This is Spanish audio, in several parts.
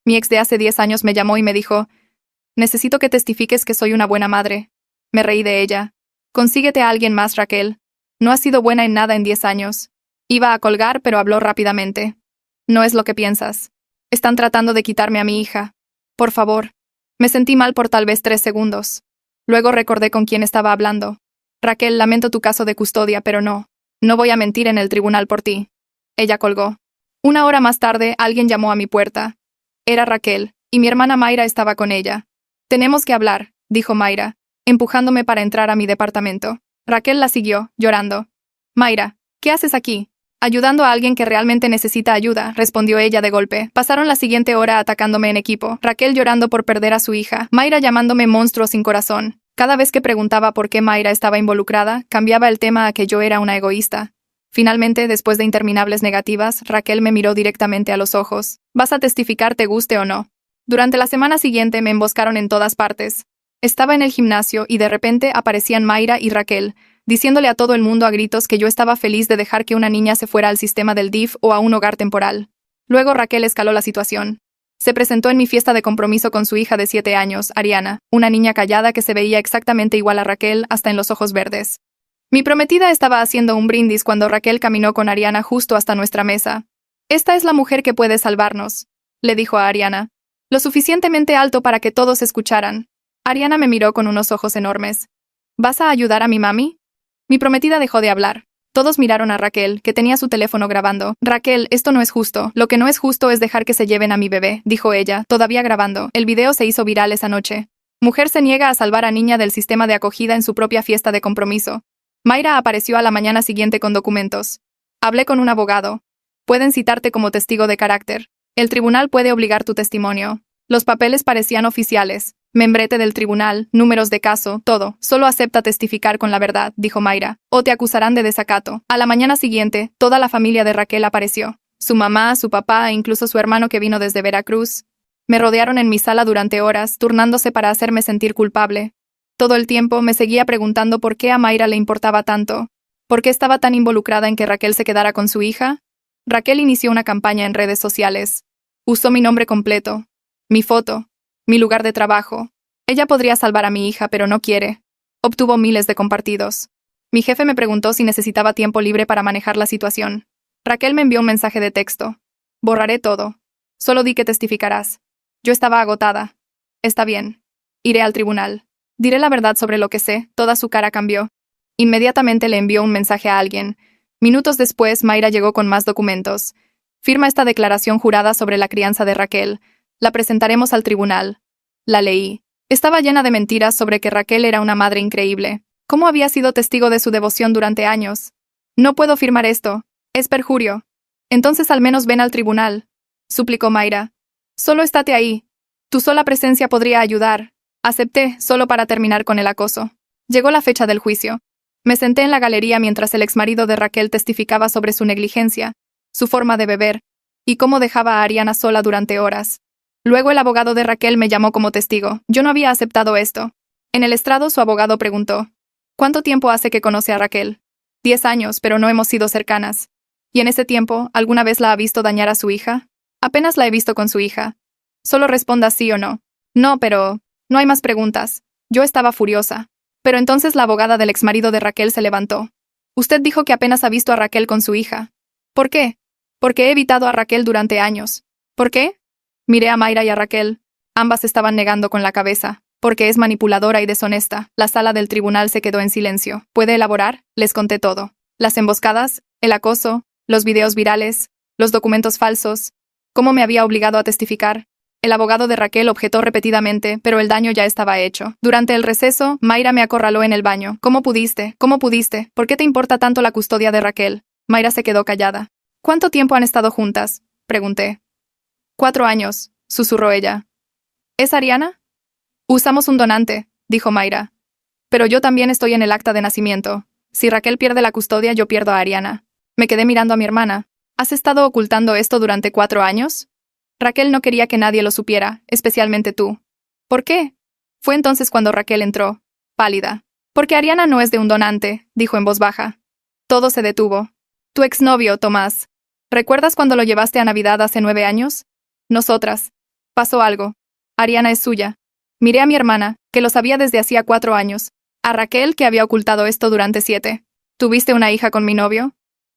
Mi ex de hace 10 años me llamó y me dijo, necesito que testifiques que soy una buena madre. Me reí de ella. Consíguete a alguien más, Raquel. No has sido buena en nada en 10 años. Iba a colgar, pero habló rápidamente. No es lo que piensas. Están tratando de quitarme a mi hija. Por favor. Me sentí mal por tal vez 3 segundos. Luego recordé con quién estaba hablando. Raquel, lamento tu caso de custodia, pero no. No voy a mentir en el tribunal por ti. Ella colgó. 1 hora más tarde, alguien llamó a mi puerta. Era Raquel, y mi hermana Mayra estaba con ella. Tenemos que hablar, dijo Mayra, empujándome para entrar a mi departamento. Raquel la siguió, llorando. Mayra, ¿qué haces aquí? Ayudando a alguien que realmente necesita ayuda, respondió ella de golpe. Pasaron la siguiente hora atacándome en equipo, Raquel llorando por perder a su hija, Mayra llamándome monstruo sin corazón. Cada vez que preguntaba por qué Mayra estaba involucrada, cambiaba el tema a que yo era una egoísta. Finalmente, después de interminables negativas, Raquel me miró directamente a los ojos. ¿Vas a testificar te guste o no? Durante la semana siguiente me emboscaron en todas partes. Estaba en el gimnasio y de repente aparecían Mayra y Raquel, diciéndole a todo el mundo a gritos que yo estaba feliz de dejar que una niña se fuera al sistema del DIF o a un hogar temporal. Luego Raquel escaló la situación. Se presentó en mi fiesta de compromiso con su hija de 7 años, Ariana, una niña callada que se veía exactamente igual a Raquel, hasta en los ojos verdes. Mi prometida estaba haciendo un brindis cuando Raquel caminó con Ariana justo hasta nuestra mesa. Esta es la mujer que puede salvarnos, le dijo a Ariana, lo suficientemente alto para que todos escucharan. Ariana me miró con unos ojos enormes. ¿Vas a ayudar a mi mami? Mi prometida dejó de hablar. Todos miraron a Raquel, que tenía su teléfono grabando. Raquel, esto no es justo. Lo que no es justo es dejar que se lleven a mi bebé, dijo ella, todavía grabando. El video se hizo viral esa noche. Mujer se niega a salvar a niña del sistema de acogida en su propia fiesta de compromiso. Mayra apareció a la mañana siguiente con documentos. Hablé con un abogado. Pueden citarte como testigo de carácter. El tribunal puede obligar tu testimonio. Los papeles parecían oficiales. Membrete del tribunal, números de caso, todo. Solo acepta testificar con la verdad, dijo Mayra, o te acusarán de desacato. A la mañana siguiente, toda la familia de Raquel apareció. Su mamá, su papá e incluso su hermano que vino desde Veracruz. Me rodearon en mi sala durante horas, turnándose para hacerme sentir culpable. Todo el tiempo me seguía preguntando por qué a Mayra le importaba tanto. ¿Por qué estaba tan involucrada en que Raquel se quedara con su hija? Raquel inició una campaña en redes sociales. Usó mi nombre completo, mi foto, mi lugar de trabajo. Ella podría salvar a mi hija, pero no quiere. Obtuvo miles de compartidos. Mi jefe me preguntó si necesitaba tiempo libre para manejar la situación. Raquel me envió un mensaje de texto. Borraré todo. Solo di que testificarás. Yo estaba agotada. Está bien. Iré al tribunal. Diré la verdad sobre lo que sé. Toda su cara cambió. Inmediatamente le envió un mensaje a alguien. Minutos después, Mayra llegó con más documentos. Firma esta declaración jurada sobre la crianza de Raquel. La presentaremos al tribunal. La leí. Estaba llena de mentiras sobre que Raquel era una madre increíble. ¿Cómo había sido testigo de su devoción durante años? No puedo firmar esto. Es perjurio. Entonces al menos ven al tribunal, suplicó Mayra. Solo estate ahí. Tu sola presencia podría ayudar. Acepté, solo para terminar con el acoso. Llegó la fecha del juicio. Me senté en la galería mientras el exmarido de Raquel testificaba sobre su negligencia, su forma de beber, y cómo dejaba a Ariana sola durante horas. Luego el abogado de Raquel me llamó como testigo. Yo no había aceptado esto. En el estrado su abogado preguntó, ¿cuánto tiempo hace que conoce a Raquel? 10 años, pero no hemos sido cercanas. ¿Y en ese tiempo, alguna vez la ha visto dañar a su hija? Apenas la he visto con su hija. Solo responda sí o no. No, pero... No hay más preguntas. Yo estaba furiosa. Pero entonces la abogada del exmarido de Raquel se levantó. Usted dijo que apenas ha visto a Raquel con su hija. ¿Por qué? Porque he evitado a Raquel durante años. ¿Por qué? Miré a Mayra y a Raquel. Ambas estaban negando con la cabeza. Porque es manipuladora y deshonesta. La sala del tribunal se quedó en silencio. ¿Puede elaborar? Les conté todo. Las emboscadas, el acoso, los videos virales, los documentos falsos, cómo me había obligado a testificar. El abogado de Raquel objetó repetidamente, pero el daño ya estaba hecho. Durante el receso, Mayra me acorraló en el baño. ¿Cómo pudiste? ¿Cómo pudiste? ¿Por qué te importa tanto la custodia de Raquel? Mayra se quedó callada. ¿Cuánto tiempo han estado juntas? Pregunté. 4 años, susurró ella. ¿Es Ariana? Usamos un donante, dijo Mayra. Pero yo también estoy en el acta de nacimiento. Si Raquel pierde la custodia, yo pierdo a Ariana. Me quedé mirando a mi hermana. ¿Has estado ocultando esto durante 4 años? Raquel no quería que nadie lo supiera, especialmente tú. ¿Por qué? Fue entonces cuando Raquel entró, pálida. Porque Ariana no es de un donante, dijo en voz baja. Todo se detuvo. Tu exnovio, Tomás. ¿Recuerdas cuando lo llevaste a Navidad hace 9 años? Nosotras. Pasó algo. Ariana es suya. Miré a mi hermana, que lo sabía desde hacía 4 años. A Raquel, que había ocultado esto durante 7. ¿Tuviste una hija con mi novio?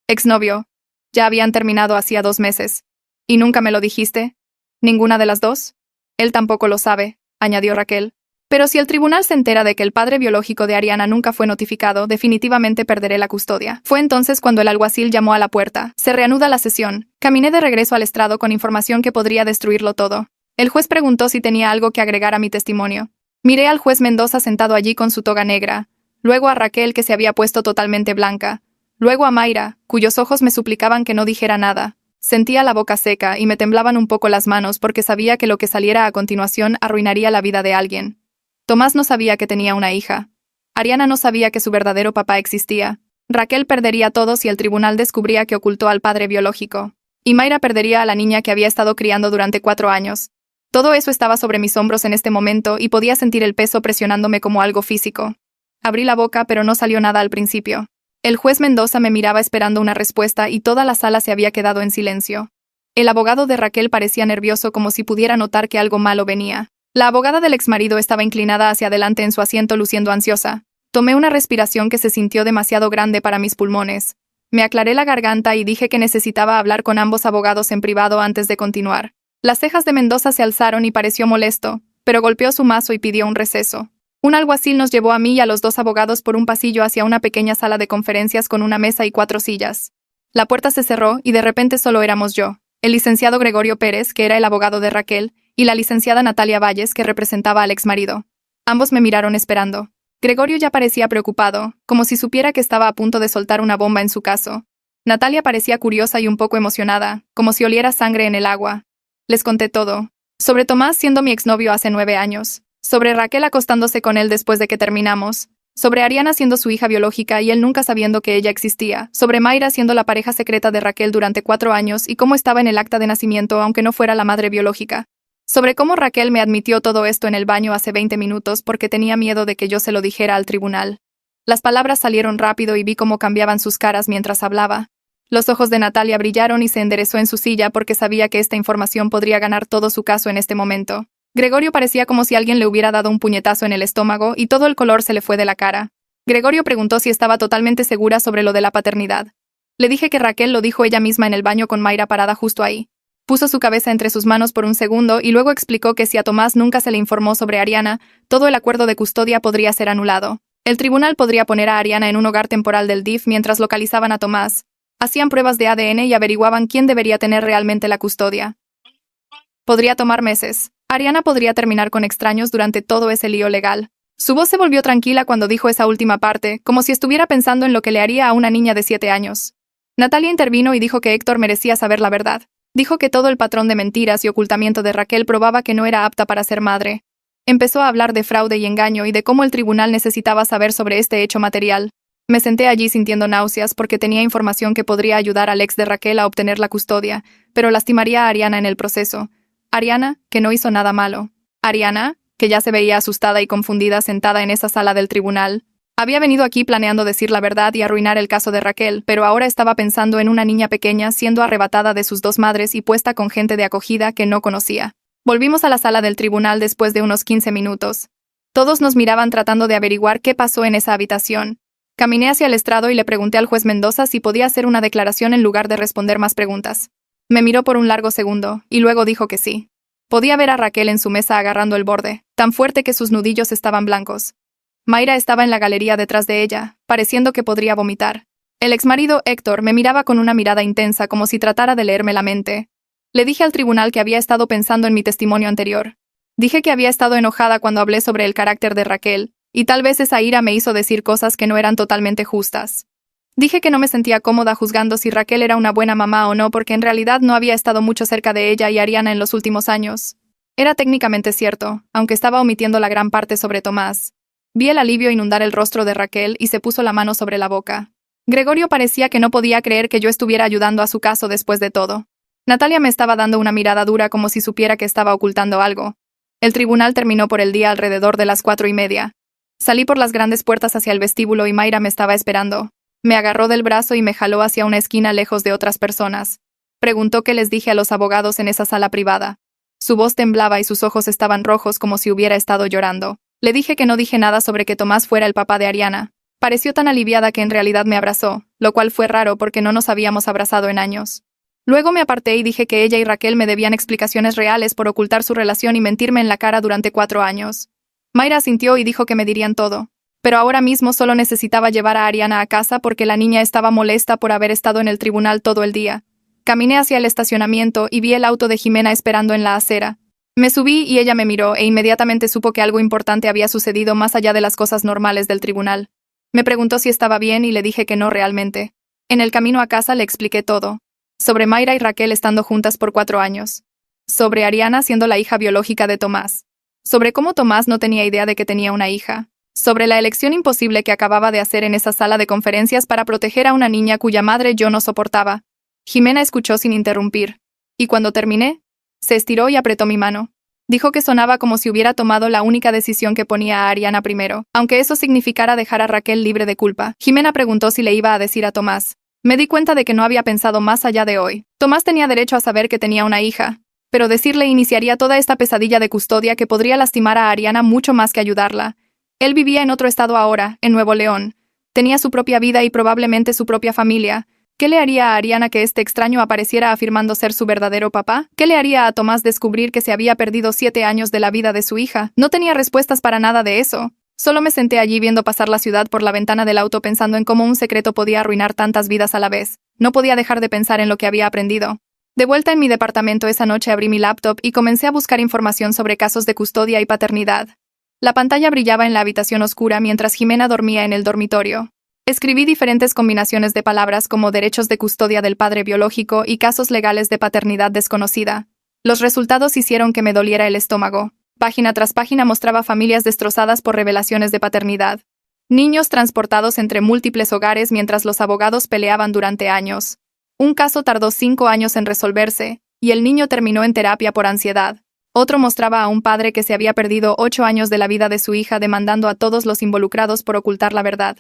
Exnovio. Ya habían terminado hacía 2 meses. ¿Y nunca me lo dijiste? ¿Ninguna de las dos? Él tampoco lo sabe, añadió Raquel. Pero si el tribunal se entera de que el padre biológico de Ariana nunca fue notificado, definitivamente perderé la custodia. Fue entonces cuando el alguacil llamó a la puerta. Se reanuda la sesión. Caminé de regreso al estrado con información que podría destruirlo todo. El juez preguntó si tenía algo que agregar a mi testimonio. Miré al juez Mendoza sentado allí con su toga negra, luego a Raquel, que se había puesto totalmente blanca, luego a Mayra, cuyos ojos me suplicaban que no dijera nada. Sentía la boca seca y me temblaban un poco las manos porque sabía que lo que saliera a continuación arruinaría la vida de alguien. Tomás no sabía que tenía una hija. Ariana no sabía que su verdadero papá existía. Raquel perdería todo si el tribunal descubría que ocultó al padre biológico. Y Mayra perdería a la niña que había estado criando durante 4 años. Todo eso estaba sobre mis hombros en este momento y podía sentir el peso presionándome como algo físico. Abrí la boca, pero no salió nada al principio. El juez Mendoza me miraba esperando una respuesta y toda la sala se había quedado en silencio. El abogado de Raquel parecía nervioso, como si pudiera notar que algo malo venía. La abogada del exmarido estaba inclinada hacia adelante en su asiento, luciendo ansiosa. Tomé una respiración que se sintió demasiado grande para mis pulmones. Me aclaré la garganta y dije que necesitaba hablar con ambos abogados en privado antes de continuar. Las cejas de Mendoza se alzaron y pareció molesto, pero golpeó su mazo y pidió un receso. Un alguacil nos llevó a mí y a los 2 abogados por un pasillo hacia una pequeña sala de conferencias con una mesa y 4 sillas. La puerta se cerró y de repente solo éramos yo, el licenciado Gregorio Pérez, que era el abogado de Raquel, y la licenciada Natalia Valles, que representaba al exmarido. Ambos me miraron esperando. Gregorio ya parecía preocupado, como si supiera que estaba a punto de soltar una bomba en su caso. Natalia parecía curiosa y un poco emocionada, como si oliera sangre en el agua. Les conté todo. Sobre Tomás siendo mi exnovio hace 9 años. Sobre Raquel acostándose con él después de que terminamos. Sobre Ariana siendo su hija biológica y él nunca sabiendo que ella existía. Sobre Mayra siendo la pareja secreta de Raquel durante 4 años y cómo estaba en el acta de nacimiento aunque no fuera la madre biológica. Sobre cómo Raquel me admitió todo esto en el baño hace 20 minutos porque tenía miedo de que yo se lo dijera al tribunal. Las palabras salieron rápido y vi cómo cambiaban sus caras mientras hablaba. Los ojos de Natalia brillaron y se enderezó en su silla porque sabía que esta información podría ganar todo su caso en este momento. Gregorio parecía como si alguien le hubiera dado un puñetazo en el estómago y todo el color se le fue de la cara. Gregorio preguntó si estaba totalmente segura sobre lo de la paternidad. Le dije que Raquel lo dijo ella misma en el baño con Mayra parada justo ahí. Puso su cabeza entre sus manos por un segundo y luego explicó que si a Tomás nunca se le informó sobre Ariana, todo el acuerdo de custodia podría ser anulado. El tribunal podría poner a Ariana en un hogar temporal del DIF mientras localizaban a Tomás. Hacían pruebas de ADN y averiguaban quién debería tener realmente la custodia. Podría tomar meses. Ariana podría terminar con extraños durante todo ese lío legal. Su voz se volvió tranquila cuando dijo esa última parte, como si estuviera pensando en lo que le haría a una niña de 7 años. Natalia intervino y dijo que Héctor merecía saber la verdad. Dijo que todo el patrón de mentiras y ocultamiento de Raquel probaba que no era apta para ser madre. Empezó a hablar de fraude y engaño y de cómo el tribunal necesitaba saber sobre este hecho material. Me senté allí sintiendo náuseas porque tenía información que podría ayudar al ex de Raquel a obtener la custodia, pero lastimaría a Ariana en el proceso. Ariana, que no hizo nada malo. Ariana, que ya se veía asustada y confundida sentada en esa sala del tribunal. Había venido aquí planeando decir la verdad y arruinar el caso de Raquel, pero ahora estaba pensando en una niña pequeña siendo arrebatada de sus 2 madres y puesta con gente de acogida que no conocía. Volvimos a la sala del tribunal después de unos 15 minutos. Todos nos miraban tratando de averiguar qué pasó en esa habitación. Caminé hacia el estrado y le pregunté al juez Mendoza si podía hacer una declaración en lugar de responder más preguntas. Me miró por un largo segundo, y luego dijo que sí. Podía ver a Raquel en su mesa agarrando el borde, tan fuerte que sus nudillos estaban blancos. Mayra estaba en la galería detrás de ella, pareciendo que podría vomitar. El exmarido Héctor me miraba con una mirada intensa como si tratara de leerme la mente. Le dije al tribunal que había estado pensando en mi testimonio anterior. Dije que había estado enojada cuando hablé sobre el carácter de Raquel, y tal vez esa ira me hizo decir cosas que no eran totalmente justas. Dije que no me sentía cómoda juzgando si Raquel era una buena mamá o no porque en realidad no había estado mucho cerca de ella y Ariana en los últimos años. Era técnicamente cierto, aunque estaba omitiendo la gran parte sobre Tomás. Vi el alivio inundar el rostro de Raquel y se puso la mano sobre la boca. Gregorio parecía que no podía creer que yo estuviera ayudando a su caso después de todo. Natalia me estaba dando una mirada dura como si supiera que estaba ocultando algo. El tribunal terminó por el día alrededor de las 4:30. Salí por las grandes puertas hacia el vestíbulo y Mayra me estaba esperando. Me agarró del brazo y me jaló hacia una esquina lejos de otras personas. Preguntó qué les dije a los abogados en esa sala privada. Su voz temblaba y sus ojos estaban rojos como si hubiera estado llorando. Le dije que no dije nada sobre que Tomás fuera el papá de Ariana. Pareció tan aliviada que en realidad me abrazó, lo cual fue raro porque no nos habíamos abrazado en años. Luego me aparté y dije que ella y Raquel me debían explicaciones reales por ocultar su relación y mentirme en la cara durante 4 años. Mayra asintió y dijo que me dirían todo. Pero ahora mismo solo necesitaba llevar a Ariana a casa porque la niña estaba molesta por haber estado en el tribunal todo el día. Caminé hacia el estacionamiento y vi el auto de Jimena esperando en la acera. Me subí y ella me miró e inmediatamente supo que algo importante había sucedido más allá de las cosas normales del tribunal. Me preguntó si estaba bien y le dije que no realmente. En el camino a casa le expliqué todo. Sobre Mayra y Raquel estando juntas por 4 años. Sobre Ariana siendo la hija biológica de Tomás. Sobre cómo Tomás no tenía idea de que tenía una hija. Sobre la elección imposible que acababa de hacer en esa sala de conferencias para proteger a una niña cuya madre yo no soportaba. Jimena escuchó sin interrumpir. Y cuando terminé, se estiró y apretó mi mano. Dijo que sonaba como si hubiera tomado la única decisión que ponía a Ariana primero, aunque eso significara dejar a Raquel libre de culpa. Jimena preguntó si le iba a decir a Tomás. Me di cuenta de que no había pensado más allá de hoy. Tomás tenía derecho a saber que tenía una hija, pero decirle iniciaría toda esta pesadilla de custodia que podría lastimar a Ariana mucho más que ayudarla. Él vivía en otro estado ahora, en Nuevo León. Tenía su propia vida y probablemente su propia familia. ¿Qué le haría a Ariana que este extraño apareciera afirmando ser su verdadero papá? ¿Qué le haría a Tomás descubrir que se había perdido 7 años de la vida de su hija? No tenía respuestas para nada de eso. Solo me senté allí viendo pasar la ciudad por la ventana del auto pensando en cómo un secreto podía arruinar tantas vidas a la vez. No podía dejar de pensar en lo que había aprendido. De vuelta en mi departamento esa noche abrí mi laptop y comencé a buscar información sobre casos de custodia y paternidad. La pantalla brillaba en la habitación oscura mientras Jimena dormía en el dormitorio. Escribí diferentes combinaciones de palabras como derechos de custodia del padre biológico y casos legales de paternidad desconocida. Los resultados hicieron que me doliera el estómago. Página tras página mostraba familias destrozadas por revelaciones de paternidad. Niños transportados entre múltiples hogares mientras los abogados peleaban durante años. Un caso tardó 5 años en resolverse, y el niño terminó en terapia por ansiedad. Otro mostraba a un padre que se había perdido 8 años de la vida de su hija demandando a todos los involucrados por ocultar la verdad.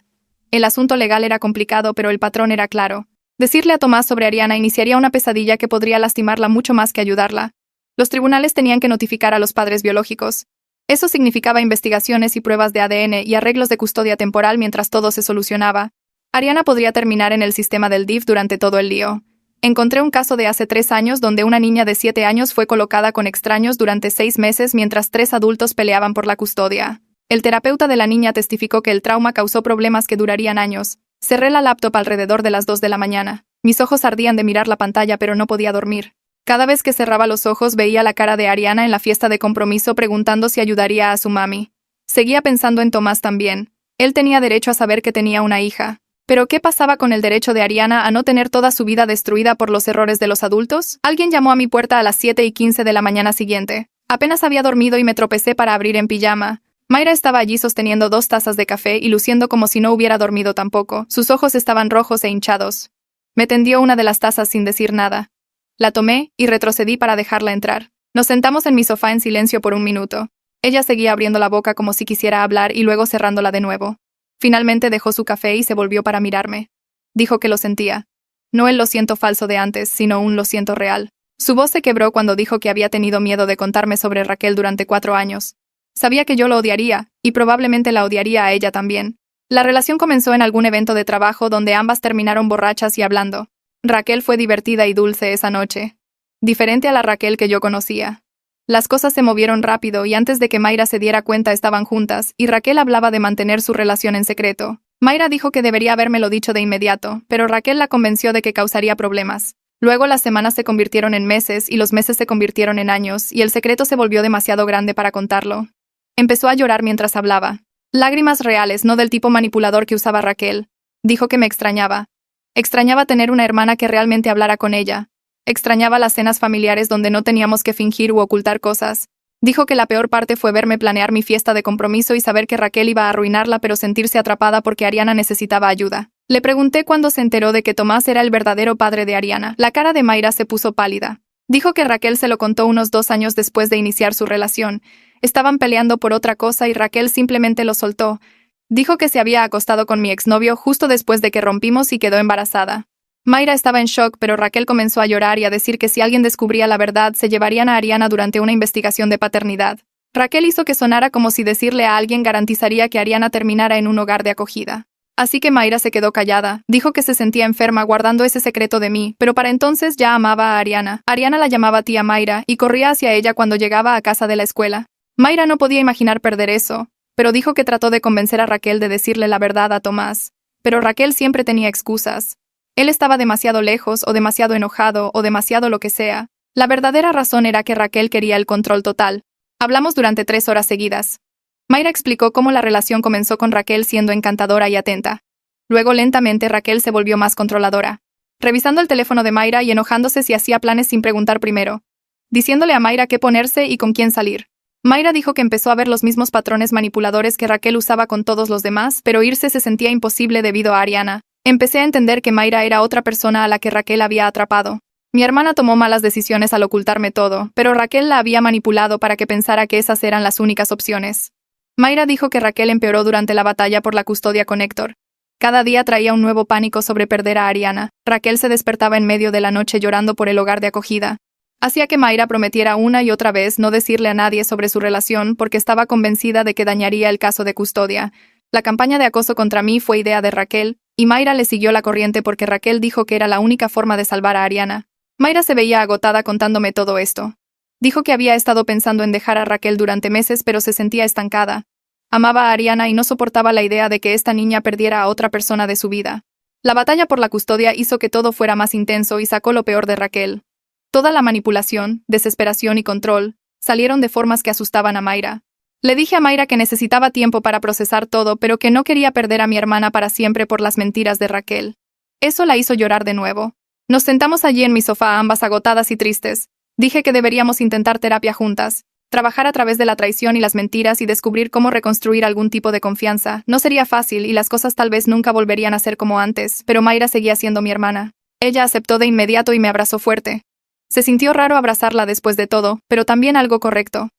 El asunto legal era complicado, pero el patrón era claro. Decirle a Tomás sobre Ariana iniciaría una pesadilla que podría lastimarla mucho más que ayudarla. Los tribunales tenían que notificar a los padres biológicos. Eso significaba investigaciones y pruebas de ADN y arreglos de custodia temporal mientras todo se solucionaba. Ariana podría terminar en el sistema del DIF durante todo el lío. Encontré un caso de hace 3 años donde una niña de 7 años fue colocada con extraños durante 6 meses mientras 3 adultos peleaban por la custodia. El terapeuta de la niña testificó que el trauma causó problemas que durarían años. Cerré la laptop alrededor de las 2 de la mañana. Mis ojos ardían de mirar la pantalla, pero no podía dormir. Cada vez que cerraba los ojos veía la cara de Ariana en la fiesta de compromiso preguntando si ayudaría a su mami. Seguía pensando en Tomás también. Él tenía derecho a saber que tenía una hija. ¿Pero qué pasaba con el derecho de Ariana a no tener toda su vida destruida por los errores de los adultos? Alguien llamó a mi puerta a las 7:15 de la mañana siguiente. Apenas había dormido y me tropecé para abrir en pijama. Mayra estaba allí sosteniendo 2 tazas de café y luciendo como si no hubiera dormido tampoco. Sus ojos estaban rojos e hinchados. Me tendió una de las tazas sin decir nada. La tomé y retrocedí para dejarla entrar. Nos sentamos en mi sofá en silencio por un minuto. Ella seguía abriendo la boca como si quisiera hablar y luego cerrándola de nuevo. Finalmente dejó su café y se volvió para mirarme. Dijo que lo sentía. No el lo siento falso de antes, sino un lo siento real. Su voz se quebró cuando dijo que había tenido miedo de contarme sobre Raquel durante 4 años. Sabía que yo lo odiaría, y probablemente la odiaría a ella también. La relación comenzó en algún evento de trabajo donde ambas terminaron borrachas y hablando. Raquel fue divertida y dulce esa noche. Diferente a la Raquel que yo conocía. Las cosas se movieron rápido y antes de que Mayra se diera cuenta estaban juntas, y Raquel hablaba de mantener su relación en secreto. Mayra dijo que debería habérmelo dicho de inmediato, pero Raquel la convenció de que causaría problemas. Luego las semanas se convirtieron en meses y los meses se convirtieron en años, y el secreto se volvió demasiado grande para contarlo. Empezó a llorar mientras hablaba. Lágrimas reales, no del tipo manipulador que usaba Raquel. Dijo que me extrañaba. Extrañaba tener una hermana que realmente hablara con ella. Extrañaba las cenas familiares donde no teníamos que fingir u ocultar cosas. Dijo que la peor parte fue verme planear mi fiesta de compromiso y saber que Raquel iba a arruinarla pero sentirse atrapada porque Ariana necesitaba ayuda. Le pregunté cuándo se enteró de que Tomás era el verdadero padre de Ariana. La cara de Mayra se puso pálida. Dijo que Raquel se lo contó unos 2 años después de iniciar su relación. Estaban peleando por otra cosa y Raquel simplemente lo soltó. Dijo que se había acostado con mi exnovio justo después de que rompimos y quedó embarazada. Mayra estaba en shock, pero Raquel comenzó a llorar y a decir que si alguien descubría la verdad, se llevarían a Ariana durante una investigación de paternidad. Raquel hizo que sonara como si decirle a alguien garantizaría que Ariana terminara en un hogar de acogida. Así que Mayra se quedó callada, dijo que se sentía enferma guardando ese secreto de mí, pero para entonces ya amaba a Ariana. Ariana la llamaba tía Mayra y corría hacia ella cuando llegaba a casa de la escuela. Mayra no podía imaginar perder eso, pero dijo que trató de convencer a Raquel de decirle la verdad a Tomás. Pero Raquel siempre tenía excusas. Él estaba demasiado lejos, o demasiado enojado, o demasiado lo que sea. La verdadera razón era que Raquel quería el control total. Hablamos durante 3 horas seguidas. Mayra explicó cómo la relación comenzó con Raquel siendo encantadora y atenta. Luego lentamente Raquel se volvió más controladora, revisando el teléfono de Mayra y enojándose si hacía planes sin preguntar primero, diciéndole a Mayra qué ponerse y con quién salir. Mayra dijo que empezó a ver los mismos patrones manipuladores que Raquel usaba con todos los demás, pero irse se sentía imposible debido a Ariana. Empecé a entender que Mayra era otra persona a la que Raquel había atrapado. Mi hermana tomó malas decisiones al ocultarme todo, pero Raquel la había manipulado para que pensara que esas eran las únicas opciones. Mayra dijo que Raquel empeoró durante la batalla por la custodia con Héctor. Cada día traía un nuevo pánico sobre perder a Ariana. Raquel se despertaba en medio de la noche llorando por el hogar de acogida. Hacía que Mayra prometiera una y otra vez no decirle a nadie sobre su relación porque estaba convencida de que dañaría el caso de custodia. La campaña de acoso contra mí fue idea de Raquel, y Mayra le siguió la corriente porque Raquel dijo que era la única forma de salvar a Ariana. Mayra se veía agotada contándome todo esto. Dijo que había estado pensando en dejar a Raquel durante meses pero se sentía estancada. Amaba a Ariana y no soportaba la idea de que esta niña perdiera a otra persona de su vida. La batalla por la custodia hizo que todo fuera más intenso y sacó lo peor de Raquel. Toda la manipulación, desesperación y control salieron de formas que asustaban a Mayra. Le dije a Mayra que necesitaba tiempo para procesar todo, pero que no quería perder a mi hermana para siempre por las mentiras de Raquel. Eso la hizo llorar de nuevo. Nos sentamos allí en mi sofá, ambas agotadas y tristes. Dije que deberíamos intentar terapia juntas, trabajar a través de la traición y las mentiras y descubrir cómo reconstruir algún tipo de confianza. No sería fácil y las cosas tal vez nunca volverían a ser como antes, pero Mayra seguía siendo mi hermana. Ella aceptó de inmediato y me abrazó fuerte. Se sintió raro abrazarla después de todo, pero también algo correcto.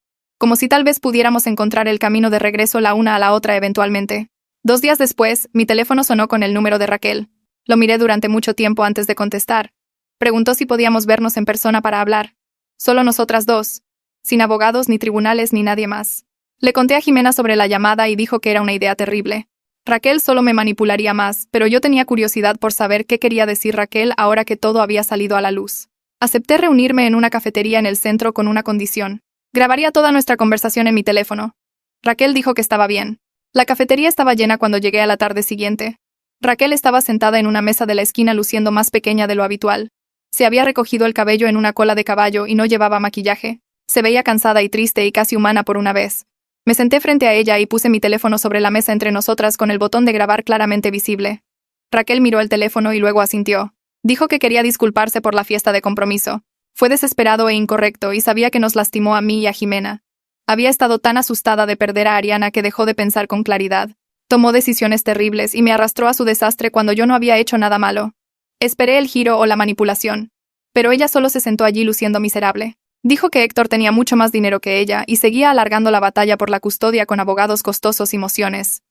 Como si tal vez pudiéramos encontrar el camino de regreso la una a la otra eventualmente. 2 días después, mi teléfono sonó con el número de Raquel. Lo miré durante mucho tiempo antes de contestar. Preguntó si podíamos vernos en persona para hablar. Solo nosotras dos. Sin abogados, ni tribunales, ni nadie más. Le conté a Jimena sobre la llamada y dijo que era una idea terrible. Raquel solo me manipularía más, pero yo tenía curiosidad por saber qué quería decir Raquel ahora que todo había salido a la luz. Acepté reunirme en una cafetería en el centro con una condición. Grabaría toda nuestra conversación en mi teléfono. Raquel dijo que estaba bien. La cafetería estaba llena cuando llegué a la tarde siguiente. Raquel estaba sentada en una mesa de la esquina luciendo más pequeña de lo habitual. Se había recogido el cabello en una cola de caballo y no llevaba maquillaje. Se veía cansada y triste y casi humana por una vez. Me senté frente a ella y puse mi teléfono sobre la mesa entre nosotras con el botón de grabar claramente visible. Raquel miró el teléfono y luego asintió. Dijo que quería disculparse por la fiesta de compromiso. Fue desesperado e incorrecto y sabía que nos lastimó a mí y a Jimena. Había estado tan asustada de perder a Ariana que dejó de pensar con claridad. Tomó decisiones terribles y me arrastró a su desastre cuando yo no había hecho nada malo. Esperé el giro o la manipulación. Pero ella solo se sentó allí luciendo miserable. Dijo que Héctor tenía mucho más dinero que ella y seguía alargando la batalla por la custodia con abogados costosos y mociones.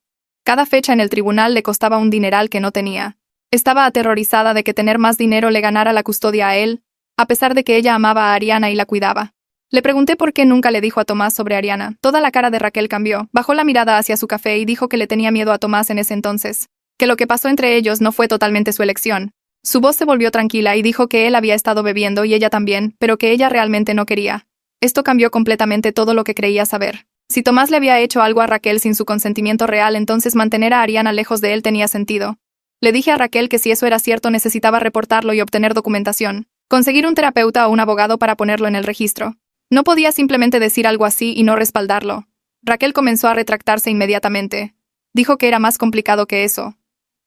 Cada fecha en el tribunal le costaba un dineral que no tenía. Estaba aterrorizada de que tener más dinero le ganara la custodia a él, a pesar de que ella amaba a Ariana y la cuidaba. Le pregunté por qué nunca le dijo a Tomás sobre Ariana. Toda la cara de Raquel cambió, bajó la mirada hacia su café y dijo que le tenía miedo a Tomás en ese entonces, que lo que pasó entre ellos no fue totalmente su elección. Su voz se volvió tranquila y dijo que él había estado bebiendo y ella también, pero que ella realmente no quería. Esto cambió completamente todo lo que creía saber. Si Tomás le había hecho algo a Raquel sin su consentimiento real, entonces mantener a Ariana lejos de él tenía sentido. Le dije a Raquel que si eso era cierto necesitaba reportarlo y obtener documentación. Conseguir un terapeuta o un abogado para ponerlo en el registro. No podía simplemente decir algo así y no respaldarlo. Raquel comenzó a retractarse inmediatamente. Dijo que era más complicado que eso.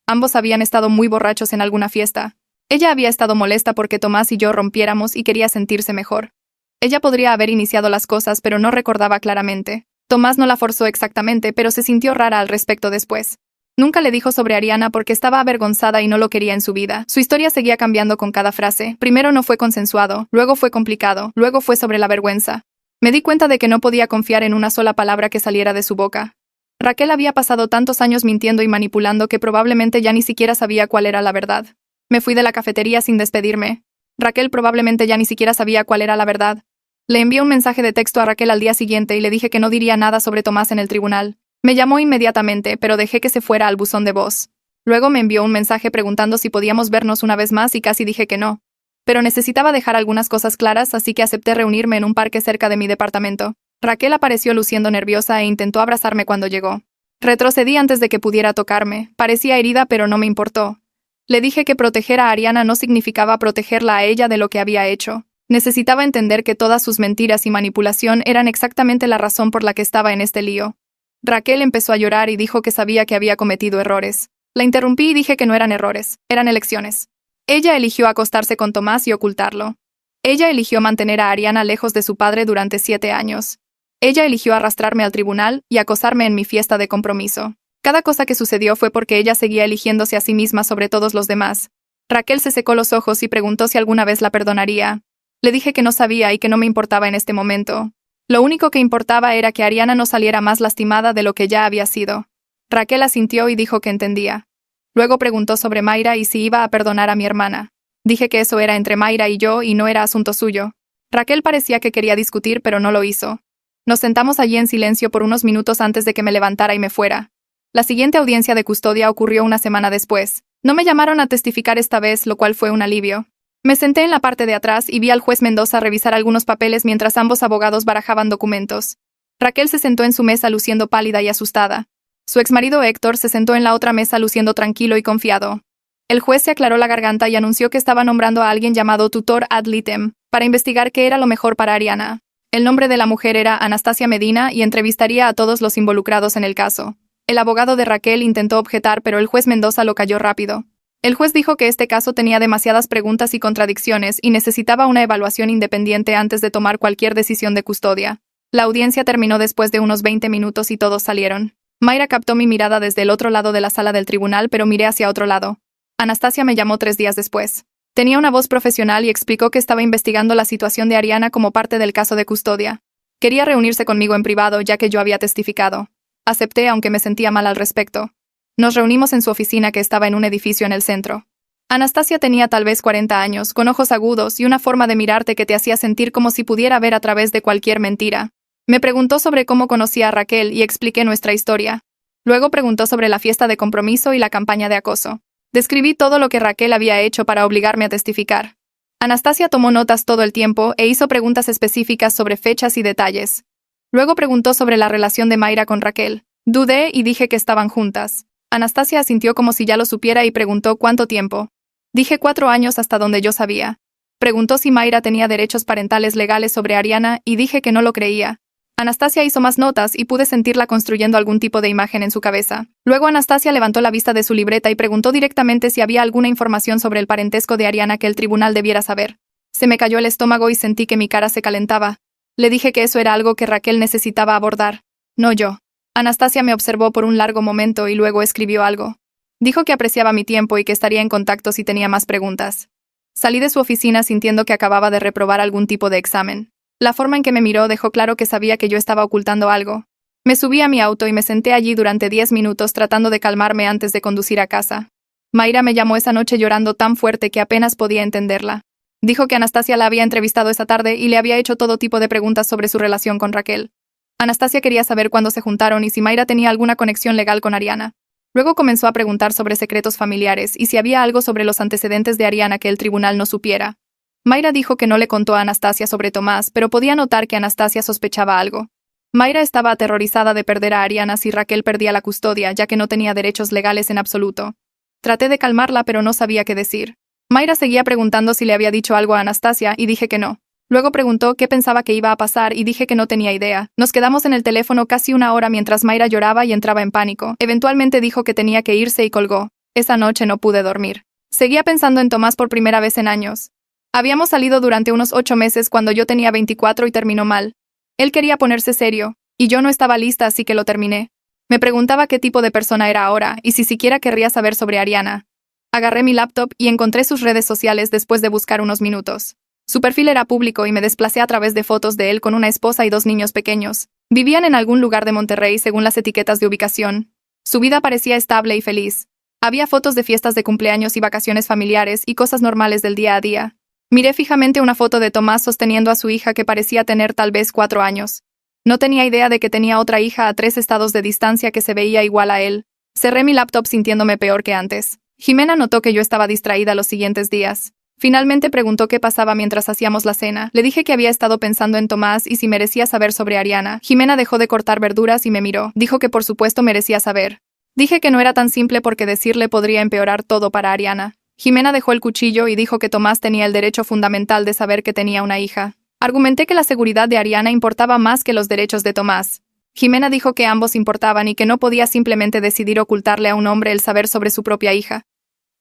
Ambos habían estado muy borrachos en alguna fiesta. Ella había estado molesta porque Tomás y yo rompiéramos y quería sentirse mejor. Ella podría haber iniciado las cosas, pero no recordaba claramente. Tomás no la forzó exactamente, pero se sintió rara al respecto después. Nunca le dijo sobre Ariana porque estaba avergonzada y no lo quería en su vida. Su historia seguía cambiando con cada frase. Primero no fue consensuado, luego fue complicado, luego fue sobre la vergüenza. Me di cuenta de que no podía confiar en una sola palabra que saliera de su boca. Raquel había pasado tantos años mintiendo y manipulando que probablemente ya ni siquiera sabía cuál era la verdad. Me fui de la cafetería sin despedirme. Raquel probablemente ya ni siquiera sabía cuál era la verdad. Le envié un mensaje de texto a Raquel al día siguiente y le dije que no diría nada sobre Tomás en el tribunal. Me llamó inmediatamente, pero dejé que se fuera al buzón de voz. Luego me envió un mensaje preguntando si podíamos vernos una vez más y casi dije que no. Pero necesitaba dejar algunas cosas claras, así que acepté reunirme en un parque cerca de mi departamento. Raquel apareció luciendo nerviosa e intentó abrazarme cuando llegó. Retrocedí antes de que pudiera tocarme. Parecía herida, pero no me importó. Le dije que proteger a Ariana no significaba protegerla a ella de lo que había hecho. Necesitaba entender que todas sus mentiras y manipulación eran exactamente la razón por la que estaba en este lío. Raquel empezó a llorar y dijo que sabía que había cometido errores. La interrumpí y dije que no eran errores, eran elecciones. Ella eligió acostarse con Tomás y ocultarlo. Ella eligió mantener a Ariana lejos de su padre durante 7 años. Ella eligió arrastrarme al tribunal y acosarme en mi fiesta de compromiso. Cada cosa que sucedió fue porque ella seguía eligiéndose a sí misma sobre todos los demás. Raquel se secó los ojos y preguntó si alguna vez la perdonaría. Le dije que no sabía y que no me importaba en este momento. Lo único que importaba era que Ariana no saliera más lastimada de lo que ya había sido. Raquel asintió y dijo que entendía. Luego preguntó sobre Mayra y si iba a perdonar a mi hermana. Dije que eso era entre Mayra y yo y no era asunto suyo. Raquel parecía que quería discutir, pero no lo hizo. Nos sentamos allí en silencio por unos minutos antes de que me levantara y me fuera. La siguiente audiencia de custodia ocurrió una semana después. No me llamaron a testificar esta vez, lo cual fue un alivio. Me senté en la parte de atrás y vi al juez Mendoza revisar algunos papeles mientras ambos abogados barajaban documentos. Raquel se sentó en su mesa luciendo pálida y asustada. Su exmarido Héctor se sentó en la otra mesa luciendo tranquilo y confiado. El juez se aclaró la garganta y anunció que estaba nombrando a alguien llamado tutor ad litem para investigar qué era lo mejor para Ariana. El nombre de la mujer era Anastasia Medina y entrevistaría a todos los involucrados en el caso. El abogado de Raquel intentó objetar, pero el juez Mendoza lo calló rápido. El juez dijo que este caso tenía demasiadas preguntas y contradicciones y necesitaba una evaluación independiente antes de tomar cualquier decisión de custodia. La audiencia terminó después de unos 20 minutos y todos salieron. Mayra captó mi mirada desde el otro lado de la sala del tribunal, pero miré hacia otro lado. Anastasia me llamó 3 días después. Tenía una voz profesional y explicó que estaba investigando la situación de Ariana como parte del caso de custodia. Quería reunirse conmigo en privado, ya que yo había testificado. Acepté, aunque me sentía mal al respecto. Nos reunimos en su oficina, que estaba en un edificio en el centro. Anastasia tenía tal vez 40 años, con ojos agudos y una forma de mirarte que te hacía sentir como si pudiera ver a través de cualquier mentira. Me preguntó sobre cómo conocía a Raquel y expliqué nuestra historia. Luego preguntó sobre la fiesta de compromiso y la campaña de acoso. Describí todo lo que Raquel había hecho para obligarme a testificar. Anastasia tomó notas todo el tiempo e hizo preguntas específicas sobre fechas y detalles. Luego preguntó sobre la relación de Mayra con Raquel. Dudé y dije que estaban juntas. Anastasia asintió como si ya lo supiera y preguntó cuánto tiempo. Dije 4 años hasta donde yo sabía. Preguntó si Mayra tenía derechos parentales legales sobre Ariana y dije que no lo creía. Anastasia hizo más notas y pude sentirla construyendo algún tipo de imagen en su cabeza. Luego Anastasia levantó la vista de su libreta y preguntó directamente si había alguna información sobre el parentesco de Ariana que el tribunal debiera saber. Se me cayó el estómago y sentí que mi cara se calentaba. Le dije que eso era algo que Raquel necesitaba abordar, no yo. Anastasia me observó por un largo momento y luego escribió algo. Dijo que apreciaba mi tiempo y que estaría en contacto si tenía más preguntas. Salí de su oficina sintiendo que acababa de reprobar algún tipo de examen. La forma en que me miró dejó claro que sabía que yo estaba ocultando algo. Me subí a mi auto y me senté allí durante 10 minutos tratando de calmarme antes de conducir a casa. Mayra me llamó esa noche llorando tan fuerte que apenas podía entenderla. Dijo que Anastasia la había entrevistado esa tarde y le había hecho todo tipo de preguntas sobre su relación con Raquel. Anastasia quería saber cuándo se juntaron y si Mayra tenía alguna conexión legal con Ariana. Luego comenzó a preguntar sobre secretos familiares y si había algo sobre los antecedentes de Ariana que el tribunal no supiera. Mayra dijo que no le contó a Anastasia sobre Tomás, pero podía notar que Anastasia sospechaba algo. Mayra estaba aterrorizada de perder a Ariana si Raquel perdía la custodia, ya que no tenía derechos legales en absoluto. Traté de calmarla, pero no sabía qué decir. Mayra seguía preguntando si le había dicho algo a Anastasia y dije que no. Luego preguntó qué pensaba que iba a pasar y dije que no tenía idea. Nos quedamos en el teléfono casi 1 hora mientras Mayra lloraba y entraba en pánico. Eventualmente dijo que tenía que irse y colgó. Esa noche no pude dormir. Seguía pensando en Tomás por primera vez en años. Habíamos salido durante unos 8 meses cuando yo tenía 24 y terminó mal. Él quería ponerse serio, y yo no estaba lista, así que lo terminé. Me preguntaba qué tipo de persona era ahora y si siquiera querría saber sobre Ariana. Agarré mi laptop y encontré sus redes sociales después de buscar unos minutos. Su perfil era público y me desplacé a través de fotos de él con una esposa y 2 niños pequeños. Vivían en algún lugar de Monterrey según las etiquetas de ubicación. Su vida parecía estable y feliz. Había fotos de fiestas de cumpleaños y vacaciones familiares y cosas normales del día a día. Miré fijamente una foto de Tomás sosteniendo a su hija que parecía tener tal vez 4 años. No tenía idea de que tenía otra hija a 3 estados de distancia que se veía igual a él. Cerré mi laptop sintiéndome peor que antes. Jimena notó que yo estaba distraída los siguientes días. Finalmente preguntó qué pasaba mientras hacíamos la cena. Le dije que había estado pensando en Tomás y si merecía saber sobre Ariana. Jimena dejó de cortar verduras y me miró. Dijo que por supuesto merecía saber. Dije que no era tan simple porque decirle podría empeorar todo para Ariana. Jimena dejó el cuchillo y dijo que Tomás tenía el derecho fundamental de saber que tenía una hija. Argumenté que la seguridad de Ariana importaba más que los derechos de Tomás. Jimena dijo que ambos importaban y que no podía simplemente decidir ocultarle a un hombre el saber sobre su propia hija.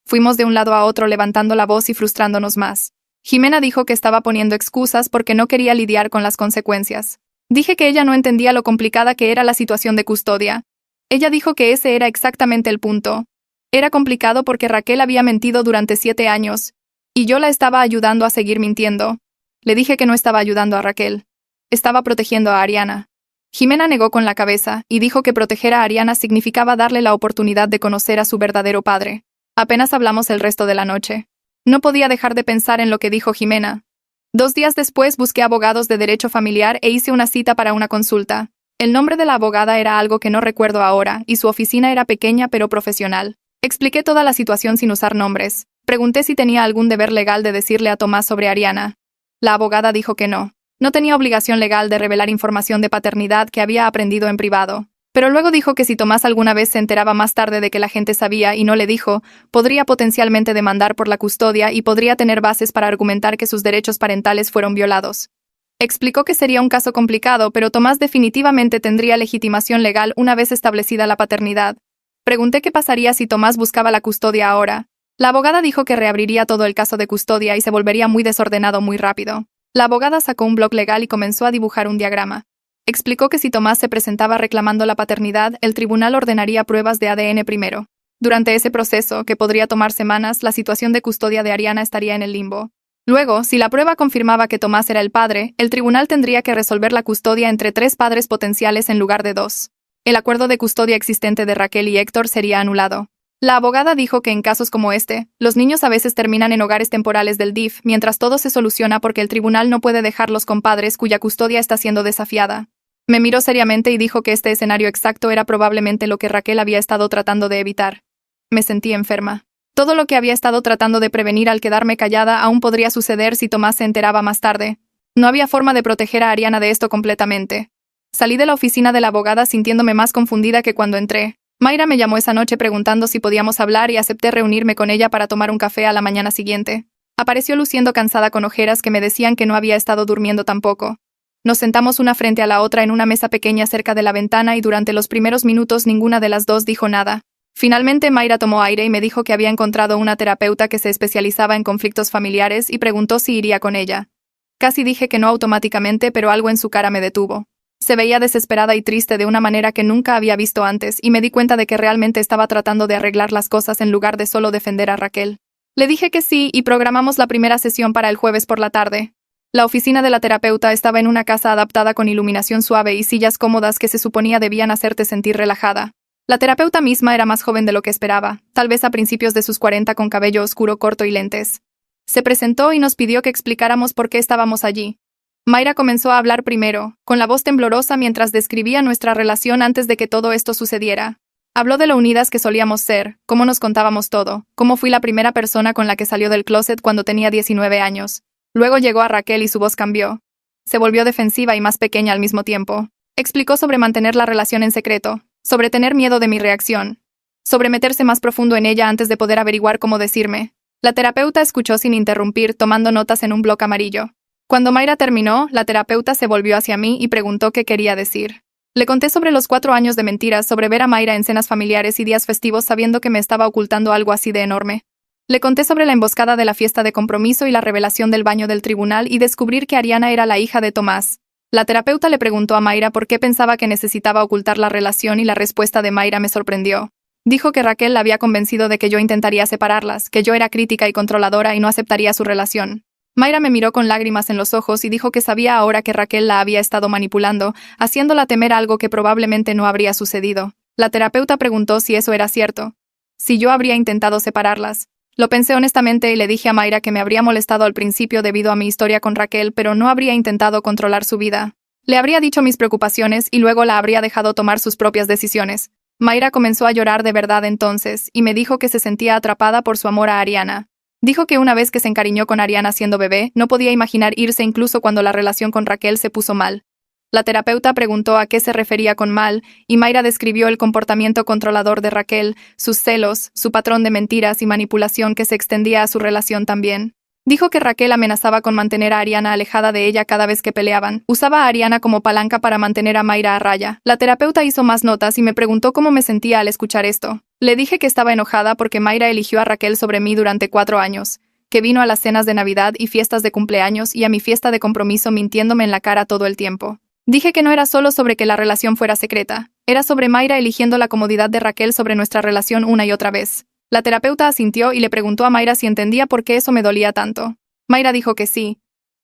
Fuimos de un lado a otro levantando la voz y frustrándonos más. Jimena dijo que estaba poniendo excusas porque no quería lidiar con las consecuencias. Dije que ella no entendía lo complicada que era la situación de custodia. Ella dijo que ese era exactamente el punto. Era complicado porque Raquel había mentido durante 7 años, y yo la estaba ayudando a seguir mintiendo. Le dije que no estaba ayudando a Raquel. Estaba protegiendo a Ariana. Jimena negó con la cabeza y dijo que proteger a Ariana significaba darle la oportunidad de conocer a su verdadero padre. Apenas hablamos el resto de la noche. No podía dejar de pensar en lo que dijo Jimena. 2 días después busqué abogados de derecho familiar e hice una cita para una consulta. El nombre de la abogada era algo que no recuerdo ahora, y su oficina era pequeña pero profesional. Expliqué toda la situación sin usar nombres. Pregunté si tenía algún deber legal de decirle a Tomás sobre Ariana. La abogada dijo que no. No tenía obligación legal de revelar información de paternidad que había aprendido en privado. Pero luego dijo que si Tomás alguna vez se enteraba más tarde de que la gente sabía y no le dijo, podría potencialmente demandar por la custodia y podría tener bases para argumentar que sus derechos parentales fueron violados. Explicó que sería un caso complicado, pero Tomás definitivamente tendría legitimación legal una vez establecida la paternidad. Pregunté qué pasaría si Tomás buscaba la custodia ahora. La abogada dijo que reabriría todo el caso de custodia y se volvería muy desordenado muy rápido. La abogada sacó un bloc legal y comenzó a dibujar un diagrama. Explicó que si Tomás se presentaba reclamando la paternidad, el tribunal ordenaría pruebas de ADN primero. Durante ese proceso, que podría tomar semanas, la situación de custodia de Ariana estaría en el limbo. Luego, si la prueba confirmaba que Tomás era el padre, el tribunal tendría que resolver la custodia entre 3 padres potenciales en lugar de 2. El acuerdo de custodia existente de Raquel y Héctor sería anulado. La abogada dijo que en casos como este, los niños a veces terminan en hogares temporales del DIF mientras todo se soluciona porque el tribunal no puede dejarlos con padres cuya custodia está siendo desafiada. Me miró seriamente y dijo que este escenario exacto era probablemente lo que Raquel había estado tratando de evitar. Me sentí enferma. Todo lo que había estado tratando de prevenir al quedarme callada aún podría suceder si Tomás se enteraba más tarde. No había forma de proteger a Ariana de esto completamente. Salí de la oficina de la abogada sintiéndome más confundida que cuando entré. Mayra me llamó esa noche preguntando si podíamos hablar y acepté reunirme con ella para tomar un café a la mañana siguiente. Apareció luciendo cansada con ojeras que me decían que no había estado durmiendo tampoco. Nos sentamos una frente a la otra en una mesa pequeña cerca de la ventana y durante los primeros minutos ninguna de las dos dijo nada. Finalmente Mayra tomó aire y me dijo que había encontrado una terapeuta que se especializaba en conflictos familiares y preguntó si iría con ella. Casi dije que no automáticamente, pero algo en su cara me detuvo. Se veía desesperada y triste de una manera que nunca había visto antes y me di cuenta de que realmente estaba tratando de arreglar las cosas en lugar de solo defender a Raquel. Le dije que sí y programamos la primera sesión para el jueves por la tarde. La oficina de la terapeuta estaba en una casa adaptada con iluminación suave y sillas cómodas que se suponía debían hacerte sentir relajada. La terapeuta misma era más joven de lo que esperaba, tal vez a principios de sus 40 con cabello oscuro corto y lentes. Se presentó y nos pidió que explicáramos por qué estábamos allí. Mayra comenzó a hablar primero, con la voz temblorosa mientras describía nuestra relación antes de que todo esto sucediera. Habló de lo unidas que solíamos ser, cómo nos contábamos todo, cómo fui la primera persona con la que salió del closet cuando tenía 19 años. Luego llegó a Raquel y su voz cambió. Se volvió defensiva y más pequeña al mismo tiempo. Explicó sobre mantener la relación en secreto, sobre tener miedo de mi reacción, sobre meterse más profundo en ella antes de poder averiguar cómo decirme. La terapeuta escuchó sin interrumpir, tomando notas en un bloc amarillo. Cuando Mayra terminó, la terapeuta se volvió hacia mí y preguntó qué quería decir. Le conté sobre los 4 años de mentiras, sobre ver a Mayra en cenas familiares y días festivos sabiendo que me estaba ocultando algo así de enorme. Le conté sobre la emboscada de la fiesta de compromiso y la revelación del baño del tribunal y descubrir que Ariana era la hija de Tomás. La terapeuta le preguntó a Mayra por qué pensaba que necesitaba ocultar la relación y la respuesta de Mayra me sorprendió. Dijo que Raquel la había convencido de que yo intentaría separarlas, que yo era crítica y controladora y no aceptaría su relación. Mayra me miró con lágrimas en los ojos y dijo que sabía ahora que Raquel la había estado manipulando, haciéndola temer algo que probablemente no habría sucedido. La terapeuta preguntó si eso era cierto. si yo habría intentado separarlas. Lo pensé honestamente y le dije a Mayra que me habría molestado al principio debido a mi historia con Raquel, pero no habría intentado controlar su vida. Le habría dicho mis preocupaciones y luego la habría dejado tomar sus propias decisiones. Mayra comenzó a llorar de verdad entonces, y me dijo que se sentía atrapada por su amor a Ariana. Dijo que una vez que se encariñó con Ariana siendo bebé, no podía imaginar irse incluso cuando la relación con Raquel se puso mal. La terapeuta preguntó a qué se refería con mal, y Mayra describió el comportamiento controlador de Raquel, sus celos, su patrón de mentiras y manipulación que se extendía a su relación también. Dijo que Raquel amenazaba con mantener a Ariana alejada de ella cada vez que peleaban. Usaba a Ariana como palanca para mantener a Mayra a raya. La terapeuta hizo más notas y me preguntó cómo me sentía al escuchar esto. Le dije que estaba enojada porque Mayra eligió a Raquel sobre mí durante 4 años, que vino a las cenas de Navidad y fiestas de cumpleaños y a mi fiesta de compromiso mintiéndome en la cara todo el tiempo. Dije que no era solo sobre que la relación fuera secreta, era sobre Mayra eligiendo la comodidad de Raquel sobre nuestra relación una y otra vez. La terapeuta asintió y le preguntó a Mayra si entendía por qué eso me dolía tanto. Mayra dijo que sí,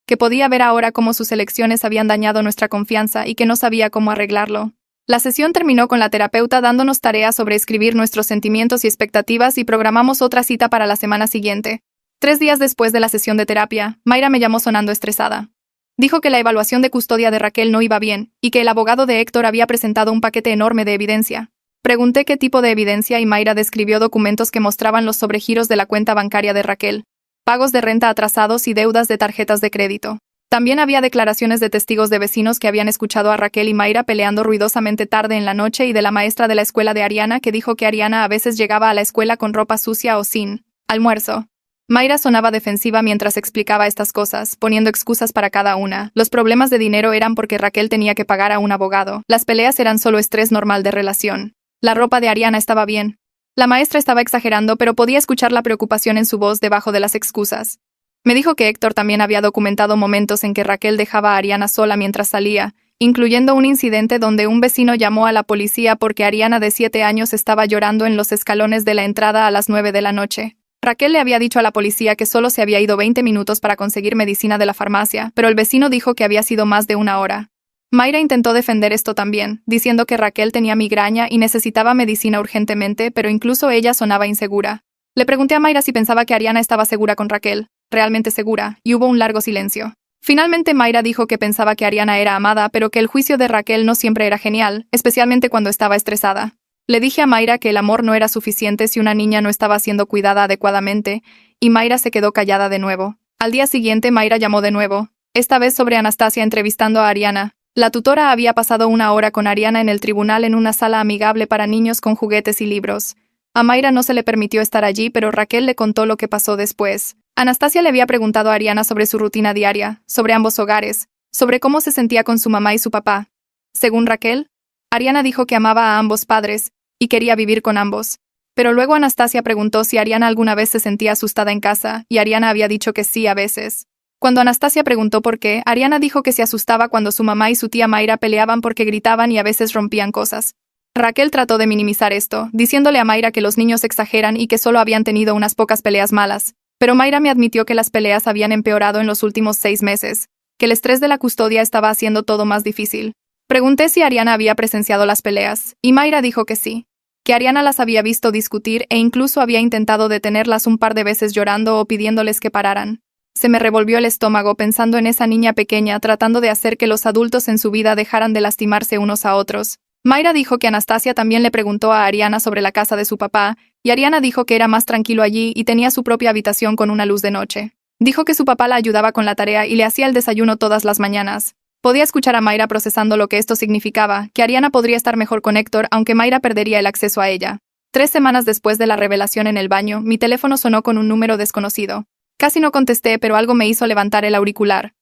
que podía ver ahora cómo sus elecciones habían dañado nuestra confianza y que no sabía cómo arreglarlo. La sesión terminó con la terapeuta dándonos tarea sobre escribir nuestros sentimientos y expectativas y programamos otra cita para la semana siguiente. 3 días después de la sesión de terapia, Mayra me llamó sonando estresada. Dijo que la evaluación de custodia de Raquel no iba bien y que el abogado de Héctor había presentado un paquete enorme de evidencia. Pregunté qué tipo de evidencia y Mayra describió documentos que mostraban los sobregiros de la cuenta bancaria de Raquel, pagos de renta atrasados y deudas de tarjetas de crédito. También había declaraciones de testigos de vecinos que habían escuchado a Raquel y Mayra peleando ruidosamente tarde en la noche y de la maestra de la escuela de Ariana que dijo que Ariana a veces llegaba a la escuela con ropa sucia o sin almuerzo. Mayra sonaba defensiva mientras explicaba estas cosas, poniendo excusas para cada una. Los problemas de dinero eran porque Raquel tenía que pagar a un abogado. Las peleas eran solo estrés normal de relación. La ropa de Ariana estaba bien. La maestra estaba exagerando, pero podía escuchar la preocupación en su voz debajo de las excusas. Me dijo que Héctor también había documentado momentos en que Raquel dejaba a Ariana sola mientras salía, incluyendo un incidente donde un vecino llamó a la policía porque Ariana de 7 años estaba llorando en los escalones de la entrada a las 9 de la noche. Raquel le había dicho a la policía que solo se había ido 20 minutos para conseguir medicina de la farmacia, pero el vecino dijo que había sido más de 1 hora. Mayra intentó defender esto también, diciendo que Raquel tenía migraña y necesitaba medicina urgentemente, pero incluso ella sonaba insegura. Le pregunté a Mayra si pensaba que Ariana estaba segura con Raquel, realmente segura, y hubo un largo silencio. Finalmente Mayra dijo que pensaba que Ariana era amada, pero que el juicio de Raquel no siempre era genial, especialmente cuando estaba estresada. Le dije a Mayra que el amor no era suficiente si una niña no estaba siendo cuidada adecuadamente, y Mayra se quedó callada de nuevo. Al día siguiente Mayra llamó de nuevo, esta vez sobre Anastasia entrevistando a Ariana. La tutora había pasado 1 hora con Ariana en el tribunal en una sala amigable para niños con juguetes y libros. A Mayra no se le permitió estar allí, pero Raquel le contó lo que pasó después. Anastasia le había preguntado a Ariana sobre su rutina diaria, sobre ambos hogares, sobre cómo se sentía con su mamá y su papá. Según Raquel, Ariana dijo que amaba a ambos padres y quería vivir con ambos. Pero luego Anastasia preguntó si Ariana alguna vez se sentía asustada en casa, y Ariana había dicho que sí a veces. Cuando Anastasia preguntó por qué, Ariana dijo que se asustaba cuando su mamá y su tía Mayra peleaban porque gritaban y a veces rompían cosas. Raquel trató de minimizar esto, diciéndole a Mayra que los niños exageran y que solo habían tenido unas pocas peleas malas. Pero Mayra me admitió que las peleas habían empeorado en los últimos 6 meses, que el estrés de la custodia estaba haciendo todo más difícil. Pregunté si Ariana había presenciado las peleas, y Mayra dijo que sí, que Ariana las había visto discutir e incluso había intentado detenerlas un par de veces llorando o pidiéndoles que pararan. Se me revolvió el estómago pensando en esa niña pequeña tratando de hacer que los adultos en su vida dejaran de lastimarse unos a otros. Mayra dijo que Anastasia también le preguntó a Ariana sobre la casa de su papá, y Ariana dijo que era más tranquilo allí y tenía su propia habitación con una luz de noche. Dijo que su papá la ayudaba con la tarea y le hacía el desayuno todas las mañanas. Podía escuchar a Mayra procesando lo que esto significaba, que Ariana podría estar mejor con Héctor aunque Mayra perdería el acceso a ella. 3 semanas después de la revelación en el baño, mi teléfono sonó con un número desconocido. Casi no contesté, pero algo me hizo levantar el auricular.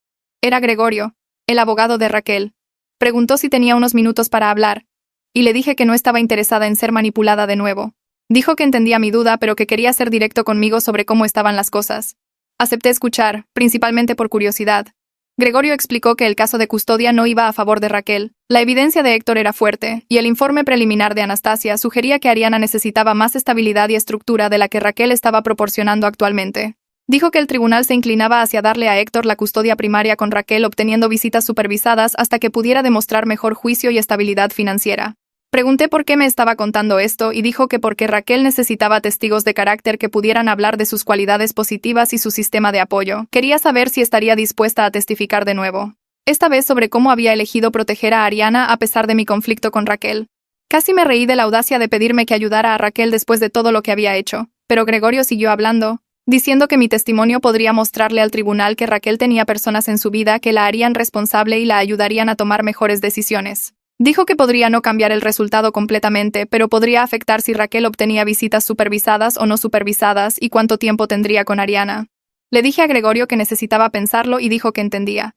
Era Gregorio, el abogado de Raquel. Preguntó si tenía unos minutos para hablar, y le dije que no estaba interesada en ser manipulada de nuevo. Dijo que entendía mi duda, pero que quería ser directo conmigo sobre cómo estaban las cosas. Acepté escuchar, principalmente por curiosidad. Gregorio explicó que el caso de custodia no iba a favor de Raquel. La evidencia de Héctor era fuerte, y el informe preliminar de Anastasia sugería que Ariana necesitaba más estabilidad y estructura de la que Raquel estaba proporcionando actualmente. Dijo que el tribunal se inclinaba hacia darle a Héctor la custodia primaria con Raquel obteniendo visitas supervisadas hasta que pudiera demostrar mejor juicio y estabilidad financiera. Pregunté por qué me estaba contando esto y dijo que porque Raquel necesitaba testigos de carácter que pudieran hablar de sus cualidades positivas y su sistema de apoyo. Quería saber si estaría dispuesta a testificar de nuevo. Esta vez sobre cómo había elegido proteger a Ariana a pesar de mi conflicto con Raquel. Casi me reí de la audacia de pedirme que ayudara a Raquel después de todo lo que había hecho, pero Gregorio siguió hablando, diciendo que mi testimonio podría mostrarle al tribunal que Raquel tenía personas en su vida que la harían responsable y la ayudarían a tomar mejores decisiones. Dijo que podría no cambiar el resultado completamente, pero podría afectar si Raquel obtenía visitas supervisadas o no supervisadas y cuánto tiempo tendría con Ariana. Le dije a Gregorio que necesitaba pensarlo y dijo que entendía.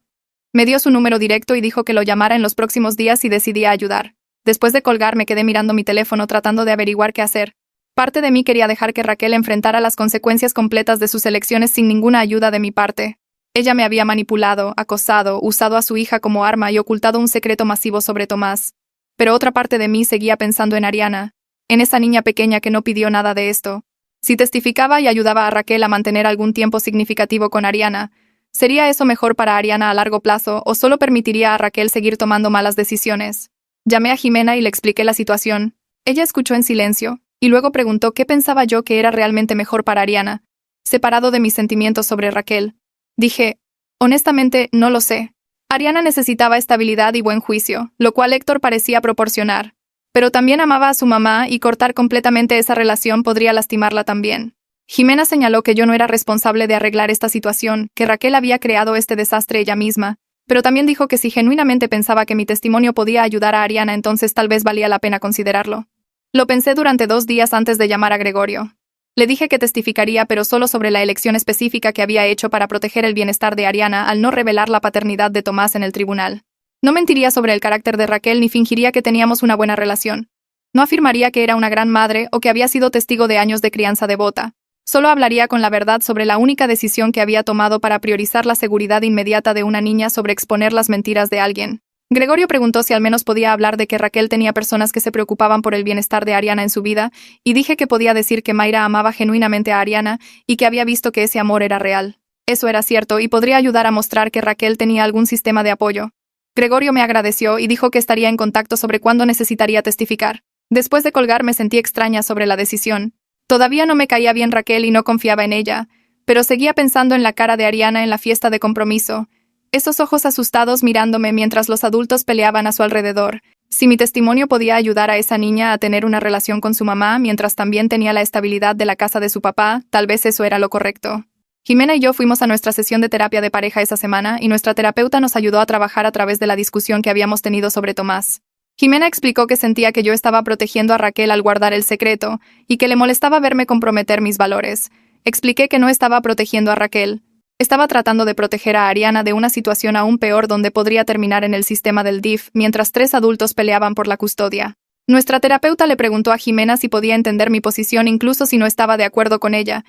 Me dio su número directo y dijo que lo llamara en los próximos días si decidía ayudar. Después de colgar me quedé mirando mi teléfono tratando de averiguar qué hacer. Parte de mí quería dejar que Raquel enfrentara las consecuencias completas de sus elecciones sin ninguna ayuda de mi parte. Ella me había manipulado, acosado, usado a su hija como arma y ocultado un secreto masivo sobre Tomás. Pero otra parte de mí seguía pensando en Ariana, en esa niña pequeña que no pidió nada de esto. Si testificaba y ayudaba a Raquel a mantener algún tiempo significativo con Ariana, ¿sería eso mejor para Ariana a largo plazo o solo permitiría a Raquel seguir tomando malas decisiones? Llamé a Jimena y le expliqué la situación. Ella escuchó en silencio, y luego preguntó qué pensaba yo que era realmente mejor para Ariana, separado de mis sentimientos sobre Raquel. Dije, honestamente, no lo sé. Ariana necesitaba estabilidad y buen juicio, lo cual Héctor parecía proporcionar. Pero también amaba a su mamá y cortar completamente esa relación podría lastimarla también. Jimena señaló que yo no era responsable de arreglar esta situación, que Raquel había creado este desastre ella misma, pero también dijo que si genuinamente pensaba que mi testimonio podía ayudar a Ariana, entonces tal vez valía la pena considerarlo. Lo pensé durante 2 días antes de llamar a Gregorio. Le dije que testificaría, pero solo sobre la elección específica que había hecho para proteger el bienestar de Ariana al no revelar la paternidad de Tomás en el tribunal. No mentiría sobre el carácter de Raquel ni fingiría que teníamos una buena relación. No afirmaría que era una gran madre o que había sido testigo de años de crianza devota. Solo hablaría con la verdad sobre la única decisión que había tomado para priorizar la seguridad inmediata de una niña sobre exponer las mentiras de alguien. Gregorio preguntó si al menos podía hablar de que Raquel tenía personas que se preocupaban por el bienestar de Ariana en su vida, y dije que podía decir que Mayra amaba genuinamente a Ariana y que había visto que ese amor era real. Eso era cierto y podría ayudar a mostrar que Raquel tenía algún sistema de apoyo. Gregorio me agradeció y dijo que estaría en contacto sobre cuándo necesitaría testificar. Después de colgar me sentí extraña sobre la decisión. Todavía no me caía bien Raquel y no confiaba en ella, pero seguía pensando en la cara de Ariana en la fiesta de compromiso. Esos ojos asustados mirándome mientras los adultos peleaban a su alrededor. Si mi testimonio podía ayudar a esa niña a tener una relación con su mamá mientras también tenía la estabilidad de la casa de su papá, tal vez eso era lo correcto. Jimena y yo fuimos a nuestra sesión de terapia de pareja esa semana y nuestra terapeuta nos ayudó a trabajar a través de la discusión que habíamos tenido sobre Tomás. Jimena explicó que sentía que yo estaba protegiendo a Raquel al guardar el secreto y que le molestaba verme comprometer mis valores. Expliqué que no estaba protegiendo a Raquel. Estaba tratando de proteger a Ariana de una situación aún peor donde podría terminar en el sistema del DIF mientras 3 adultos peleaban por la custodia. Nuestra terapeuta le preguntó a Jimena si podía entender mi posición incluso si no estaba de acuerdo con ella,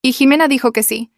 y Jimena dijo que sí,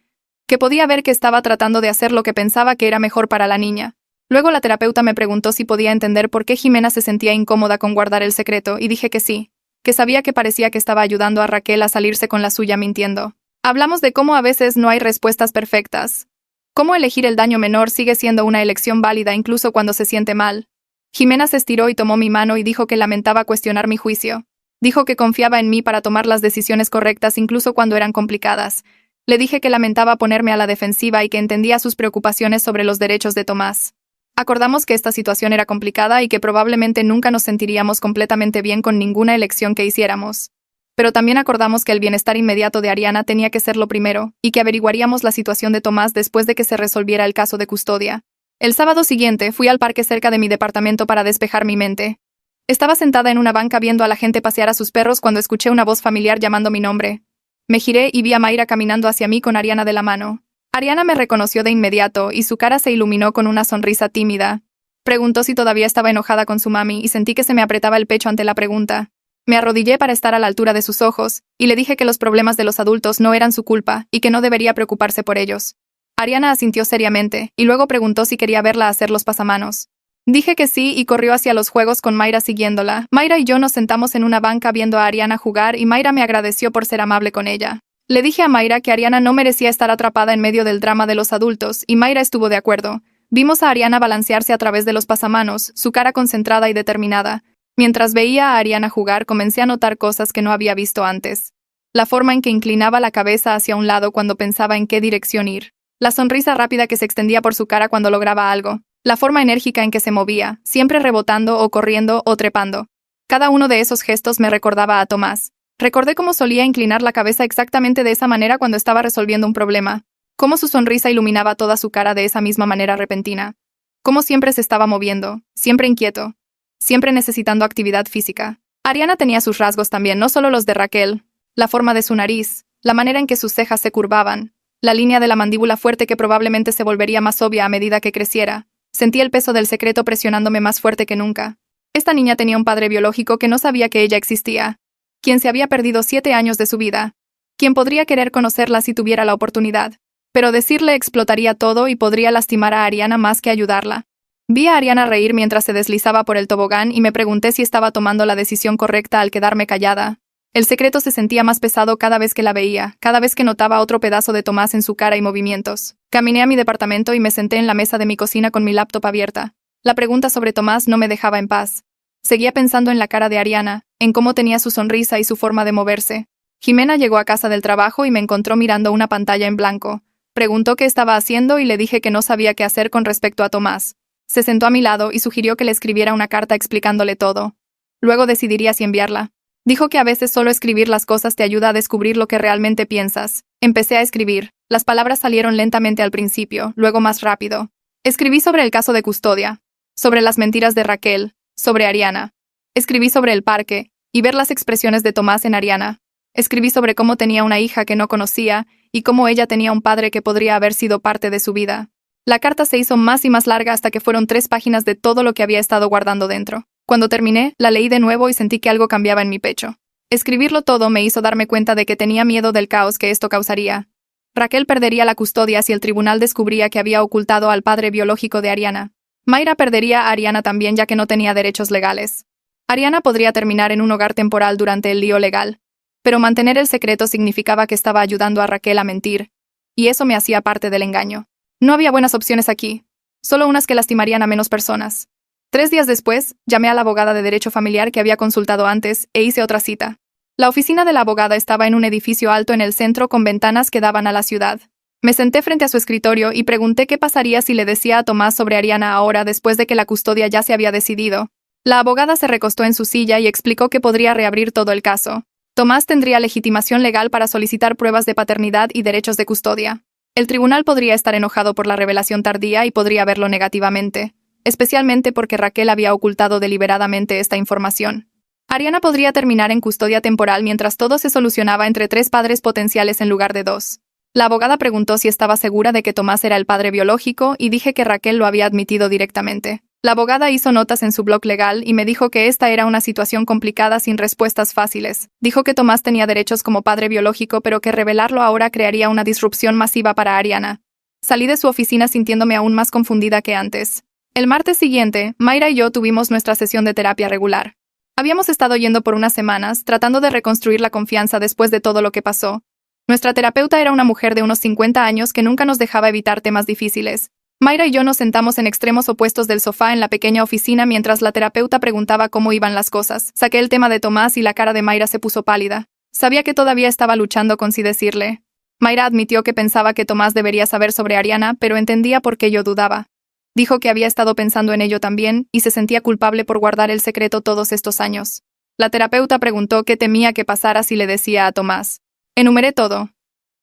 que podía ver que estaba tratando de hacer lo que pensaba que era mejor para la niña. Luego la terapeuta me preguntó si podía entender por qué Jimena se sentía incómoda con guardar el secreto y dije que sí, que sabía que parecía que estaba ayudando a Raquel a salirse con la suya mintiendo. Hablamos de cómo a veces no hay respuestas perfectas. Cómo elegir el daño menor sigue siendo una elección válida incluso cuando se siente mal. Jimena se estiró y tomó mi mano y dijo que lamentaba cuestionar mi juicio. Dijo que confiaba en mí para tomar las decisiones correctas incluso cuando eran complicadas. Le dije que lamentaba ponerme a la defensiva y que entendía sus preocupaciones sobre los derechos de Tomás. Acordamos que esta situación era complicada y que probablemente nunca nos sentiríamos completamente bien con ninguna elección que hiciéramos. Pero también acordamos que el bienestar inmediato de Ariana tenía que ser lo primero, y que averiguaríamos la situación de Tomás después de que se resolviera el caso de custodia. El sábado siguiente fui al parque cerca de mi departamento para despejar mi mente. Estaba sentada en una banca viendo a la gente pasear a sus perros cuando escuché una voz familiar llamando mi nombre. Me giré y vi a Mayra caminando hacia mí con Ariana de la mano. Ariana me reconoció de inmediato y su cara se iluminó con una sonrisa tímida. Preguntó si todavía estaba enojada con su mami y sentí que se me apretaba el pecho ante la pregunta. Me arrodillé para estar a la altura de sus ojos, y le dije que los problemas de los adultos no eran su culpa y que no debería preocuparse por ellos. Ariana asintió seriamente, y luego preguntó si quería verla hacer los pasamanos. Dije que sí y corrió hacia los juegos con Mayra siguiéndola. Mayra y yo nos sentamos en una banca viendo a Ariana jugar y Mayra me agradeció por ser amable con ella. Le dije a Mayra que Ariana no merecía estar atrapada en medio del drama de los adultos, y Mayra estuvo de acuerdo. Vimos a Ariana balancearse a través de los pasamanos, su cara concentrada y determinada. Mientras veía a Ariana jugar, comencé a notar cosas que no había visto antes. La forma en que inclinaba la cabeza hacia un lado cuando pensaba en qué dirección ir. La sonrisa rápida que se extendía por su cara cuando lograba algo. La forma enérgica en que se movía, siempre rebotando o corriendo o trepando. Cada uno de esos gestos me recordaba a Tomás. Recordé cómo solía inclinar la cabeza exactamente de esa manera cuando estaba resolviendo un problema. Cómo su sonrisa iluminaba toda su cara de esa misma manera repentina. Cómo siempre se estaba moviendo, siempre inquieto, siempre necesitando actividad física. Ariana tenía sus rasgos también, no solo los de Raquel. La forma de su nariz, la manera en que sus cejas se curvaban, la línea de la mandíbula fuerte que probablemente se volvería más obvia a medida que creciera. Sentí el peso del secreto presionándome más fuerte que nunca. Esta niña tenía un padre biológico que no sabía que ella existía, quien se había perdido 7 años de su vida, quien podría querer conocerla si tuviera la oportunidad. Pero decirle explotaría todo y podría lastimar a Ariana más que ayudarla. Vi a Ariana reír mientras se deslizaba por el tobogán y me pregunté si estaba tomando la decisión correcta al quedarme callada. El secreto se sentía más pesado cada vez que la veía, cada vez que notaba otro pedazo de Tomás en su cara y movimientos. Caminé a mi departamento y me senté en la mesa de mi cocina con mi laptop abierta. La pregunta sobre Tomás no me dejaba en paz. Seguía pensando en la cara de Ariana, en cómo tenía su sonrisa y su forma de moverse. Jimena llegó a casa del trabajo y me encontró mirando una pantalla en blanco. Preguntó qué estaba haciendo y le dije que no sabía qué hacer con respecto a Tomás. Se sentó a mi lado y sugirió que le escribiera una carta explicándole todo. Luego decidiría si enviarla. Dijo que a veces solo escribir las cosas te ayuda a descubrir lo que realmente piensas. Empecé a escribir. Las palabras salieron lentamente al principio, luego más rápido. Escribí sobre el caso de custodia, sobre las mentiras de Raquel, sobre Ariana. Escribí sobre el parque, y ver las expresiones de Tomás en Ariana. Escribí sobre cómo tenía una hija que no conocía, y cómo ella tenía un padre que podría haber sido parte de su vida. La carta se hizo más y más larga hasta que fueron 3 páginas de todo lo que había estado guardando dentro. Cuando terminé, la leí de nuevo y sentí que algo cambiaba en mi pecho. Escribirlo todo me hizo darme cuenta de que tenía miedo del caos que esto causaría. Raquel perdería la custodia si el tribunal descubría que había ocultado al padre biológico de Ariana. Mayra perdería a Ariana también ya que no tenía derechos legales. Ariana podría terminar en un hogar temporal durante el lío legal. Pero mantener el secreto significaba que estaba ayudando a Raquel a mentir. Y eso me hacía parte del engaño. No había buenas opciones aquí. Solo unas que lastimarían a menos personas. 3 días después, llamé a la abogada de derecho familiar que había consultado antes e hice otra cita. La oficina de la abogada estaba en un edificio alto en el centro con ventanas que daban a la ciudad. Me senté frente a su escritorio y pregunté qué pasaría si le decía a Tomás sobre Ariana ahora después de que la custodia ya se había decidido. La abogada se recostó en su silla y explicó que podría reabrir todo el caso. Tomás tendría legitimación legal para solicitar pruebas de paternidad y derechos de custodia. El tribunal podría estar enojado por la revelación tardía y podría verlo negativamente, especialmente porque Raquel había ocultado deliberadamente esta información. Ariana podría terminar en custodia temporal mientras todo se solucionaba entre 3 padres potenciales en lugar de 2. La abogada preguntó si estaba segura de que Tomás era el padre biológico y dije que Raquel lo había admitido directamente. La abogada hizo notas en su blog legal y me dijo que esta era una situación complicada sin respuestas fáciles. Dijo que Tomás tenía derechos como padre biológico, pero que revelarlo ahora crearía una disrupción masiva para Ariana. Salí de su oficina sintiéndome aún más confundida que antes. El martes siguiente, Mayra y yo tuvimos nuestra sesión de terapia regular. Habíamos estado yendo por unas semanas, tratando de reconstruir la confianza después de todo lo que pasó. Nuestra terapeuta era una mujer de unos 50 años que nunca nos dejaba evitar temas difíciles. Mayra y yo nos sentamos en extremos opuestos del sofá en la pequeña oficina mientras la terapeuta preguntaba cómo iban las cosas. Saqué el tema de Tomás y la cara de Mayra se puso pálida. Sabía que todavía estaba luchando con si decirle. Mayra admitió que pensaba que Tomás debería saber sobre Ariana, pero entendía por qué yo dudaba. Dijo que había estado pensando en ello también y se sentía culpable por guardar el secreto todos estos años. La terapeuta preguntó qué temía que pasara si le decía a Tomás. Enumeré todo.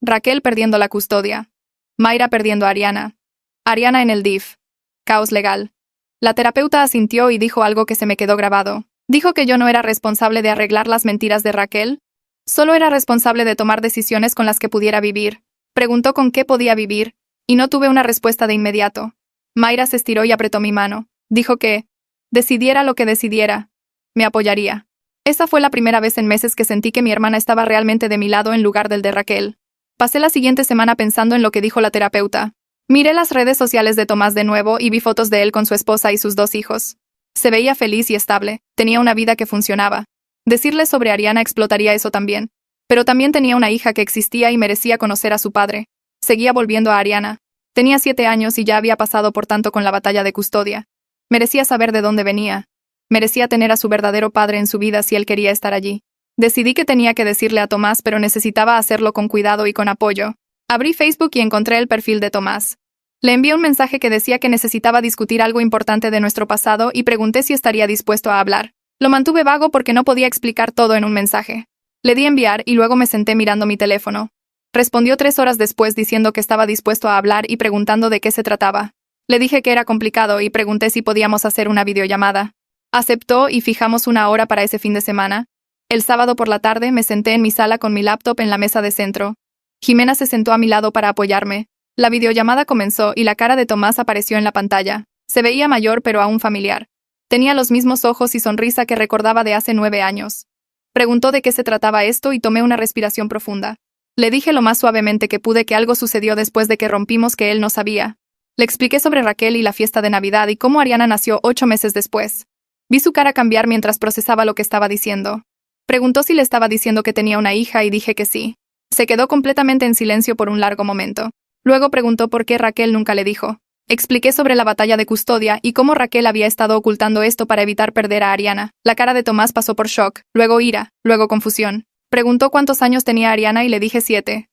Raquel perdiendo la custodia. Mayra perdiendo a Ariana. Ariana en el DIF. Caos legal. La terapeuta asintió y dijo algo que se me quedó grabado. Dijo que yo no era responsable de arreglar las mentiras de Raquel. Solo era responsable de tomar decisiones con las que pudiera vivir. Preguntó con qué podía vivir, y no tuve una respuesta de inmediato. Mayra se estiró y apretó mi mano. Dijo que, decidiera lo que decidiera, me apoyaría. Esa fue la primera vez en meses que sentí que mi hermana estaba realmente de mi lado en lugar del de Raquel. Pasé la siguiente semana pensando en lo que dijo la terapeuta. Miré las redes sociales de Tomás de nuevo y vi fotos de él con su esposa y sus 2 hijos. Se veía feliz y estable, tenía una vida que funcionaba. Decirle sobre Ariana explotaría eso también. Pero también tenía una hija que existía y merecía conocer a su padre. Seguía volviendo a Ariana. Tenía 7 años y ya había pasado por tanto con la batalla de custodia. Merecía saber de dónde venía. Merecía tener a su verdadero padre en su vida si él quería estar allí. Decidí que tenía que decirle a Tomás, pero necesitaba hacerlo con cuidado y con apoyo. Abrí Facebook y encontré el perfil de Tomás. Le envié un mensaje que decía que necesitaba discutir algo importante de nuestro pasado y pregunté si estaría dispuesto a hablar. Lo mantuve vago porque no podía explicar todo en un mensaje. Le di enviar y luego me senté mirando mi teléfono. Respondió 3 horas después diciendo que estaba dispuesto a hablar y preguntando de qué se trataba. Le dije que era complicado y pregunté si podíamos hacer una videollamada. Aceptó y fijamos una hora para ese fin de semana. El sábado por la tarde me senté en mi sala con mi laptop en la mesa de centro. Jimena se sentó a mi lado para apoyarme. La videollamada comenzó y la cara de Tomás apareció en la pantalla. Se veía mayor pero aún familiar. Tenía los mismos ojos y sonrisa que recordaba de hace 9 años. Preguntó de qué se trataba esto y tomé una respiración profunda. Le dije lo más suavemente que pude que algo sucedió después de que rompimos que él no sabía. Le expliqué sobre Raquel y la fiesta de Navidad y cómo Ariana nació 8 meses después. Vi su cara cambiar mientras procesaba lo que estaba diciendo. Preguntó si le estaba diciendo que tenía una hija y dije que sí. Se quedó completamente en silencio por un largo momento. Luego preguntó por qué Raquel nunca le dijo. Expliqué sobre la batalla de custodia y cómo Raquel había estado ocultando esto para evitar perder a Ariana. La cara de Tomás pasó por shock, luego ira, luego confusión. Preguntó cuántos años tenía Ariana y le dije 7.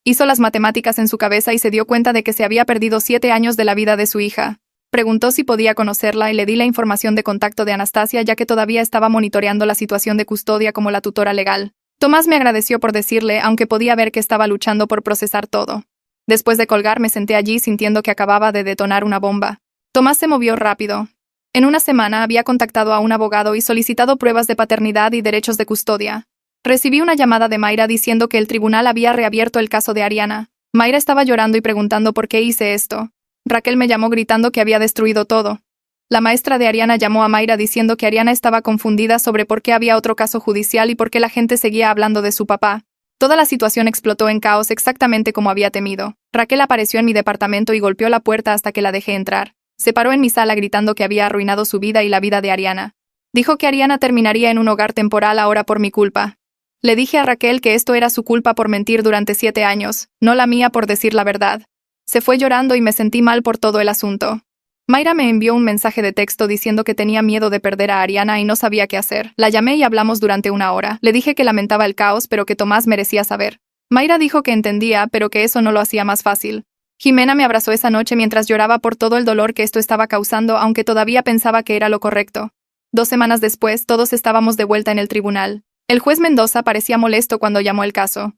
Hizo las matemáticas en su cabeza y se dio cuenta de que se había perdido 7 años de la vida de su hija. Preguntó si podía conocerla y le di la información de contacto de Anastasia ya que todavía estaba monitoreando la situación de custodia como la tutora legal. Tomás me agradeció por decirle, aunque podía ver que estaba luchando por procesar todo. Después de colgar me senté allí sintiendo que acababa de detonar una bomba. Tomás se movió rápido. En una semana había contactado a un abogado y solicitado pruebas de paternidad y derechos de custodia. Recibí una llamada de Mayra diciendo que el tribunal había reabierto el caso de Ariana. Mayra estaba llorando y preguntando por qué hice esto. Raquel me llamó gritando que había destruido todo. La maestra de Ariana llamó a Mayra diciendo que Ariana estaba confundida sobre por qué había otro caso judicial y por qué la gente seguía hablando de su papá. Toda la situación explotó en caos exactamente como había temido. Raquel apareció en mi departamento y golpeó la puerta hasta que la dejé entrar. Se paró en mi sala gritando que había arruinado su vida y la vida de Ariana. Dijo que Ariana terminaría en un hogar temporal ahora por mi culpa. Le dije a Raquel que esto era su culpa por mentir durante 7 años, no la mía por decir la verdad. Se fue llorando y me sentí mal por todo el asunto. Mayra me envió un mensaje de texto diciendo que tenía miedo de perder a Ariana y no sabía qué hacer. La llamé y hablamos durante 1 hora. Le dije que lamentaba el caos, pero que Tomás merecía saber. Mayra dijo que entendía, pero que eso no lo hacía más fácil. Jimena me abrazó esa noche mientras lloraba por todo el dolor que esto estaba causando, aunque todavía pensaba que era lo correcto. 2 semanas después, todos estábamos de vuelta en el tribunal. El juez Mendoza parecía molesto cuando llamó el caso.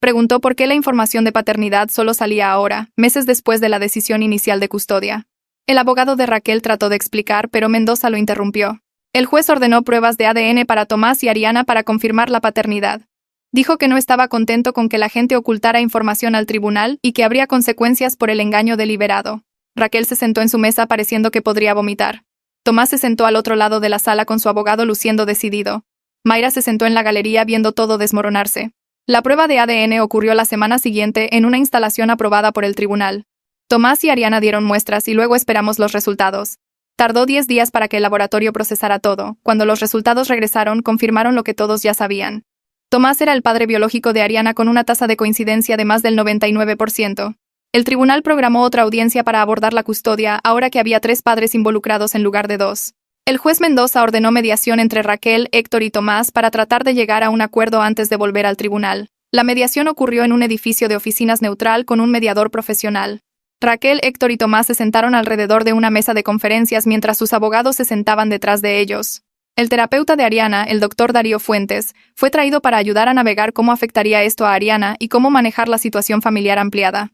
Preguntó por qué la información de paternidad solo salía ahora, meses después de la decisión inicial de custodia. El abogado de Raquel trató de explicar, pero Mendoza lo interrumpió. El juez ordenó pruebas de ADN para Tomás y Ariana para confirmar la paternidad. Dijo que no estaba contento con que la gente ocultara información al tribunal y que habría consecuencias por el engaño deliberado. Raquel se sentó en su mesa pareciendo que podría vomitar. Tomás se sentó al otro lado de la sala con su abogado luciendo decidido. Mayra se sentó en la galería viendo todo desmoronarse. La prueba de ADN ocurrió la semana siguiente en una instalación aprobada por el tribunal. Tomás y Ariana dieron muestras y luego esperamos los resultados. Tardó 10 días para que el laboratorio procesara todo. Cuando los resultados regresaron, confirmaron lo que todos ya sabían. Tomás era el padre biológico de Ariana con una tasa de coincidencia de más del 99%. El tribunal programó otra audiencia para abordar la custodia, ahora que había 3 padres involucrados en lugar de 2. El juez Mendoza ordenó mediación entre Raquel, Héctor y Tomás para tratar de llegar a un acuerdo antes de volver al tribunal. La mediación ocurrió en un edificio de oficinas neutral con un mediador profesional. Raquel, Héctor y Tomás se sentaron alrededor de una mesa de conferencias mientras sus abogados se sentaban detrás de ellos. El terapeuta de Ariana, el doctor Darío Fuentes, fue traído para ayudar a navegar cómo afectaría esto a Ariana y cómo manejar la situación familiar ampliada.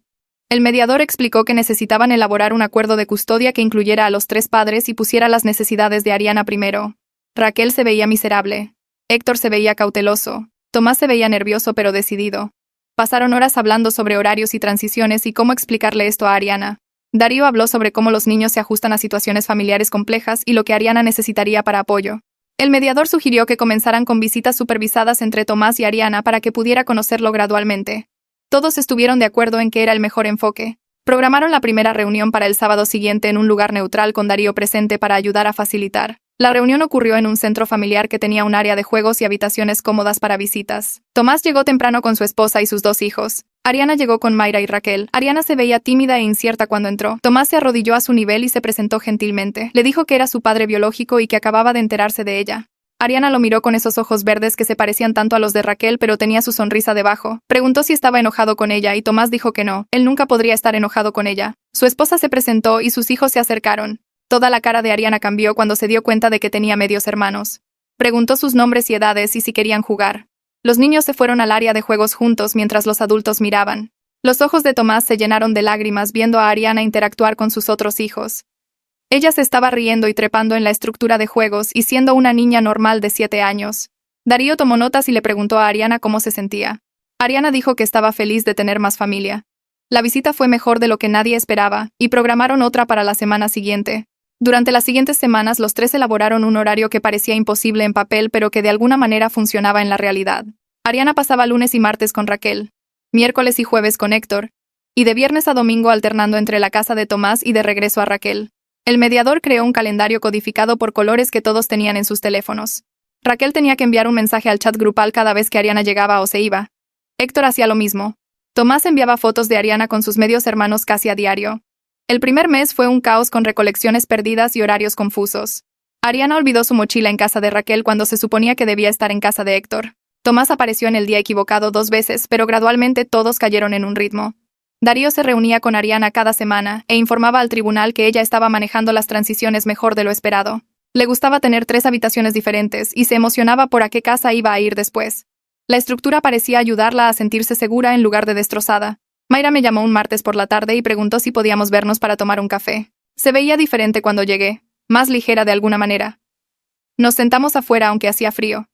El mediador explicó que necesitaban elaborar un acuerdo de custodia que incluyera a los 3 padres y pusiera las necesidades de Ariana primero. Raquel se veía miserable. Héctor se veía cauteloso. Tomás se veía nervioso pero decidido. Pasaron horas hablando sobre horarios y transiciones y cómo explicarle esto a Ariana. Darío habló sobre cómo los niños se ajustan a situaciones familiares complejas y lo que Ariana necesitaría para apoyo. El mediador sugirió que comenzaran con visitas supervisadas entre Tomás y Ariana para que pudiera conocerlo gradualmente. Todos estuvieron de acuerdo en que era el mejor enfoque. Programaron la primera reunión para el sábado siguiente en un lugar neutral con Darío presente para ayudar a facilitar. La reunión ocurrió en un centro familiar que tenía un área de juegos y habitaciones cómodas para visitas. Tomás llegó temprano con su esposa y sus 2 hijos. Ariana llegó con Mayra y Raquel. Ariana se veía tímida e incierta cuando entró. Tomás se arrodilló a su nivel y se presentó gentilmente. Le dijo que era su padre biológico y que acababa de enterarse de ella. Ariana lo miró con esos ojos verdes que se parecían tanto a los de Raquel, pero tenía su sonrisa debajo. Preguntó si estaba enojado con ella y Tomás dijo que no. Él nunca podría estar enojado con ella. Su esposa se presentó y sus hijos se acercaron. Toda la cara de Ariana cambió cuando se dio cuenta de que tenía medios hermanos. Preguntó sus nombres y edades y si querían jugar. Los niños se fueron al área de juegos juntos mientras los adultos miraban. Los ojos de Tomás se llenaron de lágrimas viendo a Ariana interactuar con sus otros hijos. Ella se estaba riendo y trepando en la estructura de juegos y siendo una niña normal de 7 años. Darío tomó notas y le preguntó a Ariana cómo se sentía. Ariana dijo que estaba feliz de tener más familia. La visita fue mejor de lo que nadie esperaba, y programaron otra para la semana siguiente. Durante las siguientes semanas los tres elaboraron un horario que parecía imposible en papel pero que de alguna manera funcionaba en la realidad. Ariana pasaba lunes y martes con Raquel, miércoles y jueves con Héctor, y de viernes a domingo alternando entre la casa de Tomás y de regreso a Raquel. El mediador creó un calendario codificado por colores que todos tenían en sus teléfonos. Raquel tenía que enviar un mensaje al chat grupal cada vez que Ariana llegaba o se iba. Héctor hacía lo mismo. Tomás enviaba fotos de Ariana con sus medios hermanos casi a diario. El primer mes fue un caos con recolecciones perdidas y horarios confusos. Ariana olvidó su mochila en casa de Raquel cuando se suponía que debía estar en casa de Héctor. Tomás apareció en el día equivocado 2 veces, pero gradualmente todos cayeron en un ritmo. Darío se reunía con Ariana cada semana e informaba al tribunal que ella estaba manejando las transiciones mejor de lo esperado. Le gustaba tener 3 habitaciones diferentes y se emocionaba por a qué casa iba a ir después. La estructura parecía ayudarla a sentirse segura en lugar de destrozada. Mayra me llamó un martes por la tarde y preguntó si podíamos vernos para tomar un café. Se veía diferente cuando llegué, más ligera de alguna manera. Nos sentamos afuera aunque hacía frío.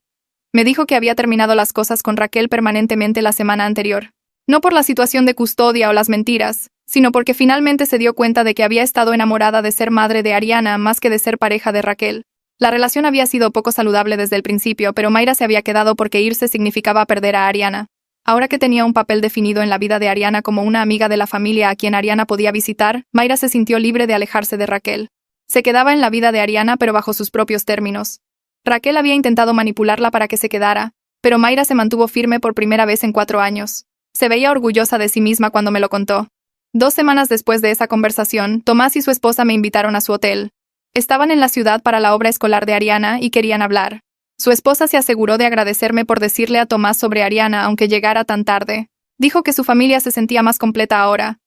Me dijo que había terminado las cosas con Raquel permanentemente la semana anterior. No por la situación de custodia o las mentiras, sino porque finalmente se dio cuenta de que había estado enamorada de ser madre de Ariana más que de ser pareja de Raquel. La relación había sido poco saludable desde el principio, pero Mayra se había quedado porque irse significaba perder a Ariana. Ahora que tenía un papel definido en la vida de Ariana como una amiga de la familia a quien Ariana podía visitar, Mayra se sintió libre de alejarse de Raquel. Se quedaba en la vida de Ariana pero bajo sus propios términos. Raquel había intentado manipularla para que se quedara, pero Mayra se mantuvo firme por primera vez en 4 años. Se veía orgullosa de sí misma cuando me lo contó. 2 semanas después de esa conversación, Tomás y su esposa me invitaron a su hotel. Estaban en la ciudad para la obra escolar de Ariana y querían hablar. Su esposa se aseguró de agradecerme por decirle a Tomás sobre Ariana aunque llegara tan tarde. Dijo que su familia se sentía más completa ahora.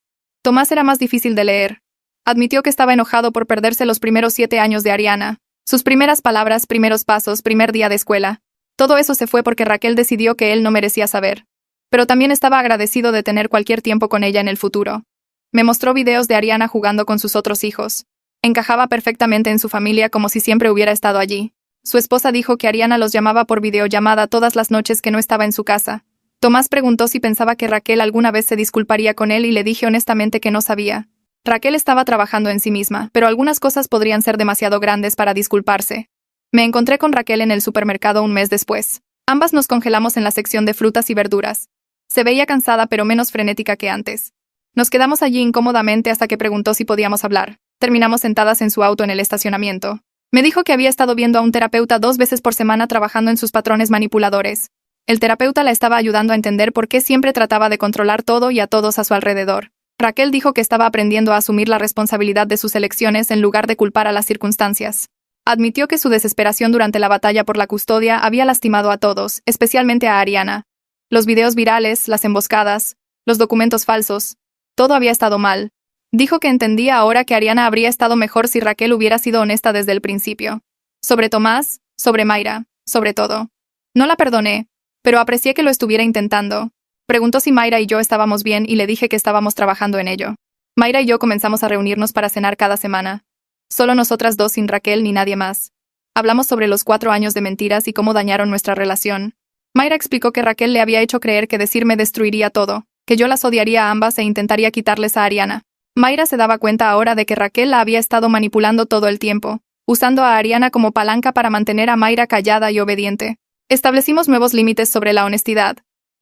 Tomás era más difícil de leer. Admitió que estaba enojado por perderse los primeros 7 años de Ariana. Sus primeras palabras, primeros pasos, primer día de escuela. Todo eso se fue porque Raquel decidió que él no merecía saber. Pero también estaba agradecido de tener cualquier tiempo con ella en el futuro. Me mostró videos de Ariana jugando con sus otros hijos. Encajaba perfectamente en su familia como si siempre hubiera estado allí. Su esposa dijo que Ariana los llamaba por videollamada todas las noches que no estaba en su casa. Tomás preguntó si pensaba que Raquel alguna vez se disculparía con él y le dije honestamente que no sabía. Raquel estaba trabajando en sí misma, pero algunas cosas podrían ser demasiado grandes para disculparse. Me encontré con Raquel en el supermercado un mes después. Ambas nos congelamos en la sección de frutas y verduras. Se veía cansada pero menos frenética que antes. Nos quedamos allí incómodamente hasta que preguntó si podíamos hablar. Terminamos sentadas en su auto en el estacionamiento. Me dijo que había estado viendo a un terapeuta 2 veces por semana trabajando en sus patrones manipuladores. El terapeuta la estaba ayudando a entender por qué siempre trataba de controlar todo y a todos a su alrededor. Raquel dijo que estaba aprendiendo a asumir la responsabilidad de sus elecciones en lugar de culpar a las circunstancias. Admitió que su desesperación durante la batalla por la custodia había lastimado a todos, especialmente a Ariana. Los videos virales, las emboscadas, los documentos falsos, todo había estado mal. Dijo que entendía ahora que Ariana habría estado mejor si Raquel hubiera sido honesta desde el principio. Sobre Tomás, sobre Mayra, sobre todo. No la perdoné, pero aprecié que lo estuviera intentando. Preguntó si Mayra y yo estábamos bien y le dije que estábamos trabajando en ello. Mayra y yo comenzamos a reunirnos para cenar cada semana. Solo nosotras 2 sin Raquel ni nadie más. Hablamos sobre los 4 años de mentiras y cómo dañaron nuestra relación. Mayra explicó que Raquel le había hecho creer que decirme destruiría todo, que yo las odiaría a ambas e intentaría quitarles a Ariana. Mayra se daba cuenta ahora de que Raquel la había estado manipulando todo el tiempo, usando a Ariana como palanca para mantener a Mayra callada y obediente. Establecimos nuevos límites sobre la honestidad.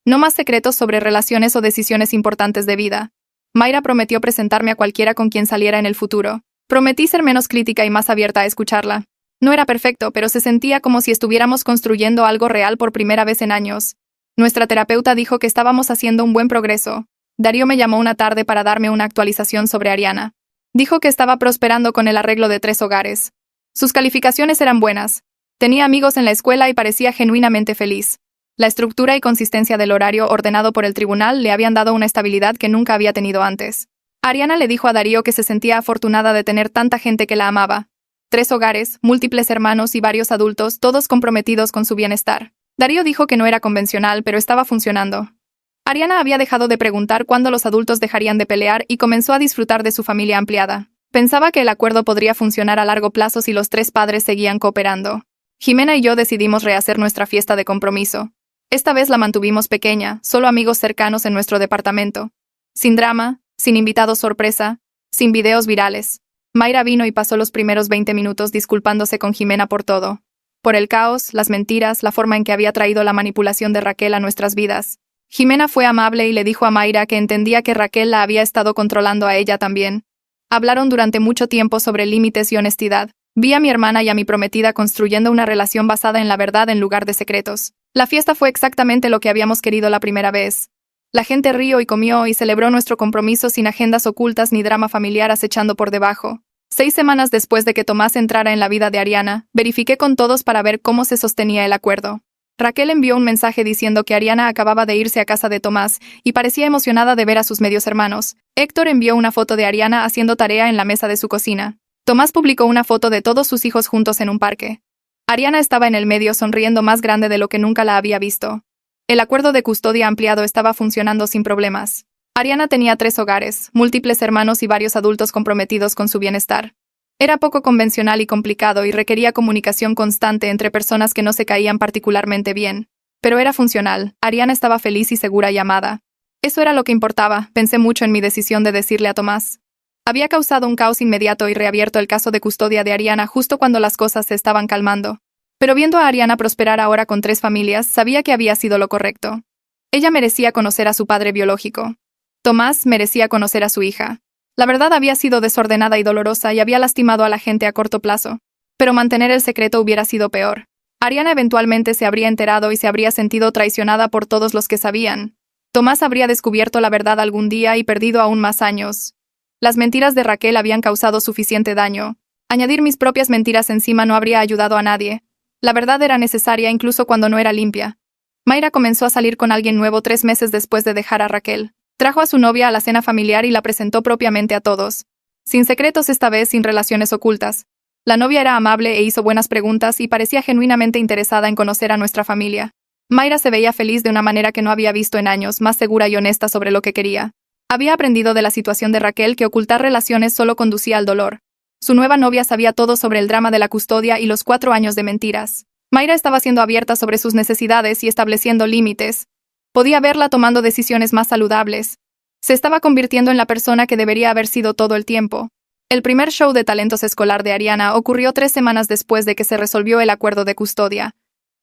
No más secretos sobre relaciones o decisiones importantes de vida. Mayra prometió presentarme a cualquiera con quien saliera en el futuro. Prometí ser menos crítica y más abierta a escucharla. No era perfecto, pero se sentía como si estuviéramos construyendo algo real por primera vez en años. Nuestra terapeuta dijo que estábamos haciendo un buen progreso, Darío me llamó una tarde para darme una actualización sobre Ariana. Dijo que estaba prosperando con el arreglo de 3 hogares. Sus calificaciones eran buenas. Tenía amigos en la escuela y parecía genuinamente feliz. La estructura y consistencia del horario ordenado por el tribunal le habían dado una estabilidad que nunca había tenido antes. Ariana le dijo a Darío que se sentía afortunada de tener tanta gente que la amaba. 3 hogares, múltiples hermanos y varios adultos, todos comprometidos con su bienestar. Darío dijo que no era convencional, pero estaba funcionando. Ariana había dejado de preguntar cuándo los adultos dejarían de pelear y comenzó a disfrutar de su familia ampliada. Pensaba que el acuerdo podría funcionar a largo plazo si los 3 padres seguían cooperando. Jimena y yo decidimos rehacer nuestra fiesta de compromiso. Esta vez la mantuvimos pequeña, solo amigos cercanos en nuestro departamento. Sin drama, sin invitados sorpresa, sin videos virales. Mayra vino y pasó los primeros 20 minutos disculpándose con Jimena por todo. Por el caos, las mentiras, la forma en que había traído la manipulación de Raquel a nuestras vidas. Jimena fue amable y le dijo a Mayra que entendía que Raquel la había estado controlando a ella también. Hablaron durante mucho tiempo sobre límites y honestidad. Vi a mi hermana y a mi prometida construyendo una relación basada en la verdad en lugar de secretos. La fiesta fue exactamente lo que habíamos querido la primera vez. La gente rió y comió y celebró nuestro compromiso sin agendas ocultas ni drama familiar acechando por debajo. 6 semanas después de que Tomás entrara en la vida de Ariana, verifiqué con todos para ver cómo se sostenía el acuerdo. Raquel envió un mensaje diciendo que Ariana acababa de irse a casa de Tomás y parecía emocionada de ver a sus medios hermanos. Héctor envió una foto de Ariana haciendo tarea en la mesa de su cocina. Tomás publicó una foto de todos sus hijos juntos en un parque. Ariana estaba en el medio sonriendo más grande de lo que nunca la había visto. El acuerdo de custodia ampliado estaba funcionando sin problemas. Ariana tenía 3 hogares, múltiples hermanos y varios adultos comprometidos con su bienestar. Era poco convencional y complicado y requería comunicación constante entre personas que no se caían particularmente bien. Pero era funcional. Ariana estaba feliz y segura y amada. Eso era lo que importaba. Pensé mucho en mi decisión de decirle a Tomás. Había causado un caos inmediato y reabierto el caso de custodia de Ariana justo cuando las cosas se estaban calmando. Pero viendo a Ariana prosperar ahora con 3 familias, sabía que había sido lo correcto. Ella merecía conocer a su padre biológico. Tomás merecía conocer a su hija. La verdad había sido desordenada y dolorosa y había lastimado a la gente a corto plazo. Pero mantener el secreto hubiera sido peor. Ariana eventualmente se habría enterado y se habría sentido traicionada por todos los que sabían. Tomás habría descubierto la verdad algún día y perdido aún más años. Las mentiras de Raquel habían causado suficiente daño. Añadir mis propias mentiras encima no habría ayudado a nadie. La verdad era necesaria incluso cuando no era limpia. Mayra comenzó a salir con alguien nuevo 3 meses después de dejar a Raquel. Trajo a su novia a la cena familiar y la presentó propiamente a todos. Sin secretos esta vez, sin relaciones ocultas. La novia era amable e hizo buenas preguntas y parecía genuinamente interesada en conocer a nuestra familia. Mayra se veía feliz de una manera que no había visto en años, más segura y honesta sobre lo que quería. Había aprendido de la situación de Raquel que ocultar relaciones solo conducía al dolor. Su nueva novia sabía todo sobre el drama de la custodia y los 4 años de mentiras. Mayra estaba siendo abierta sobre sus necesidades y estableciendo límites. Podía verla tomando decisiones más saludables. Se estaba convirtiendo en la persona que debería haber sido todo el tiempo. El primer show de talentos escolar de Ariana ocurrió 3 semanas después de que se resolvió el acuerdo de custodia.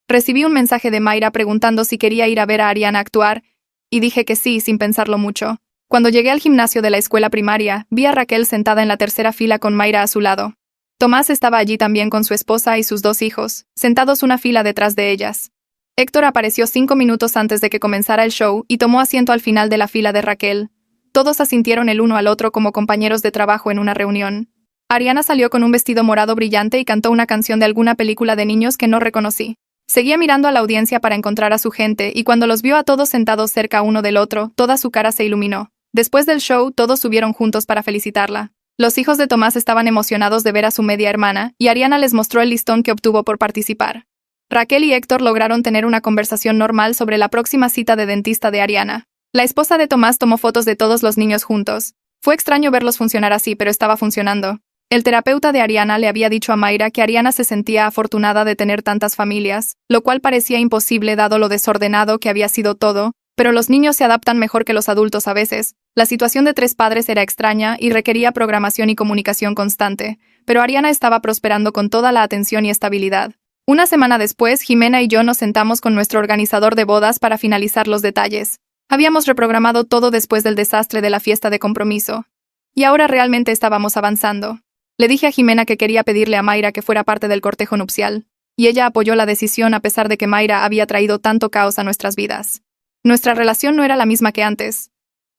Recibí un mensaje de Mayra preguntando si quería ir a ver a Ariana actuar, y dije que sí, sin pensarlo mucho. Cuando llegué al gimnasio de la escuela primaria, vi a Raquel sentada en la tercera fila con Mayra a su lado. Tomás estaba allí también con su esposa y sus 2 hijos, sentados una fila detrás de ellas. Héctor apareció 5 minutos antes de que comenzara el show y tomó asiento al final de la fila de Raquel. Todos asintieron el uno al otro como compañeros de trabajo en una reunión. Ariana salió con un vestido morado brillante y cantó una canción de alguna película de niños que no reconocí. Seguía mirando a la audiencia para encontrar a su gente y cuando los vio a todos sentados cerca uno del otro, toda su cara se iluminó. Después del show, todos subieron juntos para felicitarla. Los hijos de Tomás estaban emocionados de ver a su media hermana y Ariana les mostró el listón que obtuvo por participar. Raquel y Héctor lograron tener una conversación normal sobre la próxima cita de dentista de Ariana. La esposa de Tomás tomó fotos de todos los niños juntos. Fue extraño verlos funcionar así, pero estaba funcionando. El terapeuta de Ariana le había dicho a Mayra que Ariana se sentía afortunada de tener tantas familias, lo cual parecía imposible dado lo desordenado que había sido todo, pero los niños se adaptan mejor que los adultos a veces. La situación de 3 padres era extraña y requería programación y comunicación constante, pero Ariana estaba prosperando con toda la atención y estabilidad. Una semana después, Jimena y yo nos sentamos con nuestro organizador de bodas para finalizar los detalles. Habíamos reprogramado todo después del desastre de la fiesta de compromiso. Y ahora realmente estábamos avanzando. Le dije a Jimena que quería pedirle a Mayra que fuera parte del cortejo nupcial, y ella apoyó la decisión a pesar de que Mayra había traído tanto caos a nuestras vidas. Nuestra relación no era la misma que antes.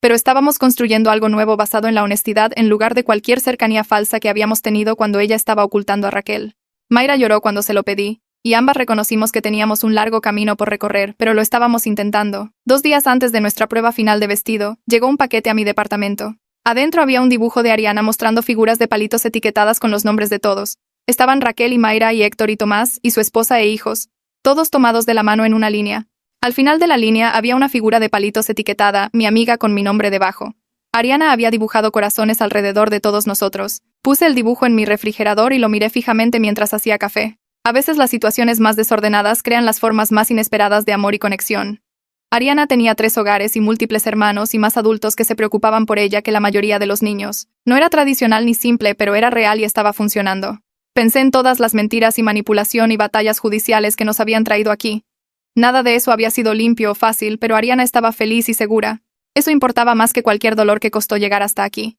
Pero estábamos construyendo algo nuevo basado en la honestidad en lugar de cualquier cercanía falsa que habíamos tenido cuando ella estaba ocultando a Raquel. Mayra lloró cuando se lo pedí, y ambas reconocimos que teníamos un largo camino por recorrer, pero lo estábamos intentando. 2 días antes de nuestra prueba final de vestido, llegó un paquete a mi departamento. Adentro había un dibujo de Ariana mostrando figuras de palitos etiquetadas con los nombres de todos. Estaban Raquel y Mayra y Héctor y Tomás, y su esposa e hijos, todos tomados de la mano en una línea. Al final de la línea había una figura de palitos etiquetada, mi amiga con mi nombre debajo. Ariana había dibujado corazones alrededor de todos nosotros. Puse el dibujo en mi refrigerador y lo miré fijamente mientras hacía café. A veces las situaciones más desordenadas crean las formas más inesperadas de amor y conexión. Ariana tenía 3 hogares y múltiples hermanos y más adultos que se preocupaban por ella que la mayoría de los niños. No era tradicional ni simple, pero era real y estaba funcionando. Pensé en todas las mentiras y manipulación y batallas judiciales que nos habían traído aquí. Nada de eso había sido limpio o fácil, pero Ariana estaba feliz y segura. Eso importaba más que cualquier dolor que costó llegar hasta aquí.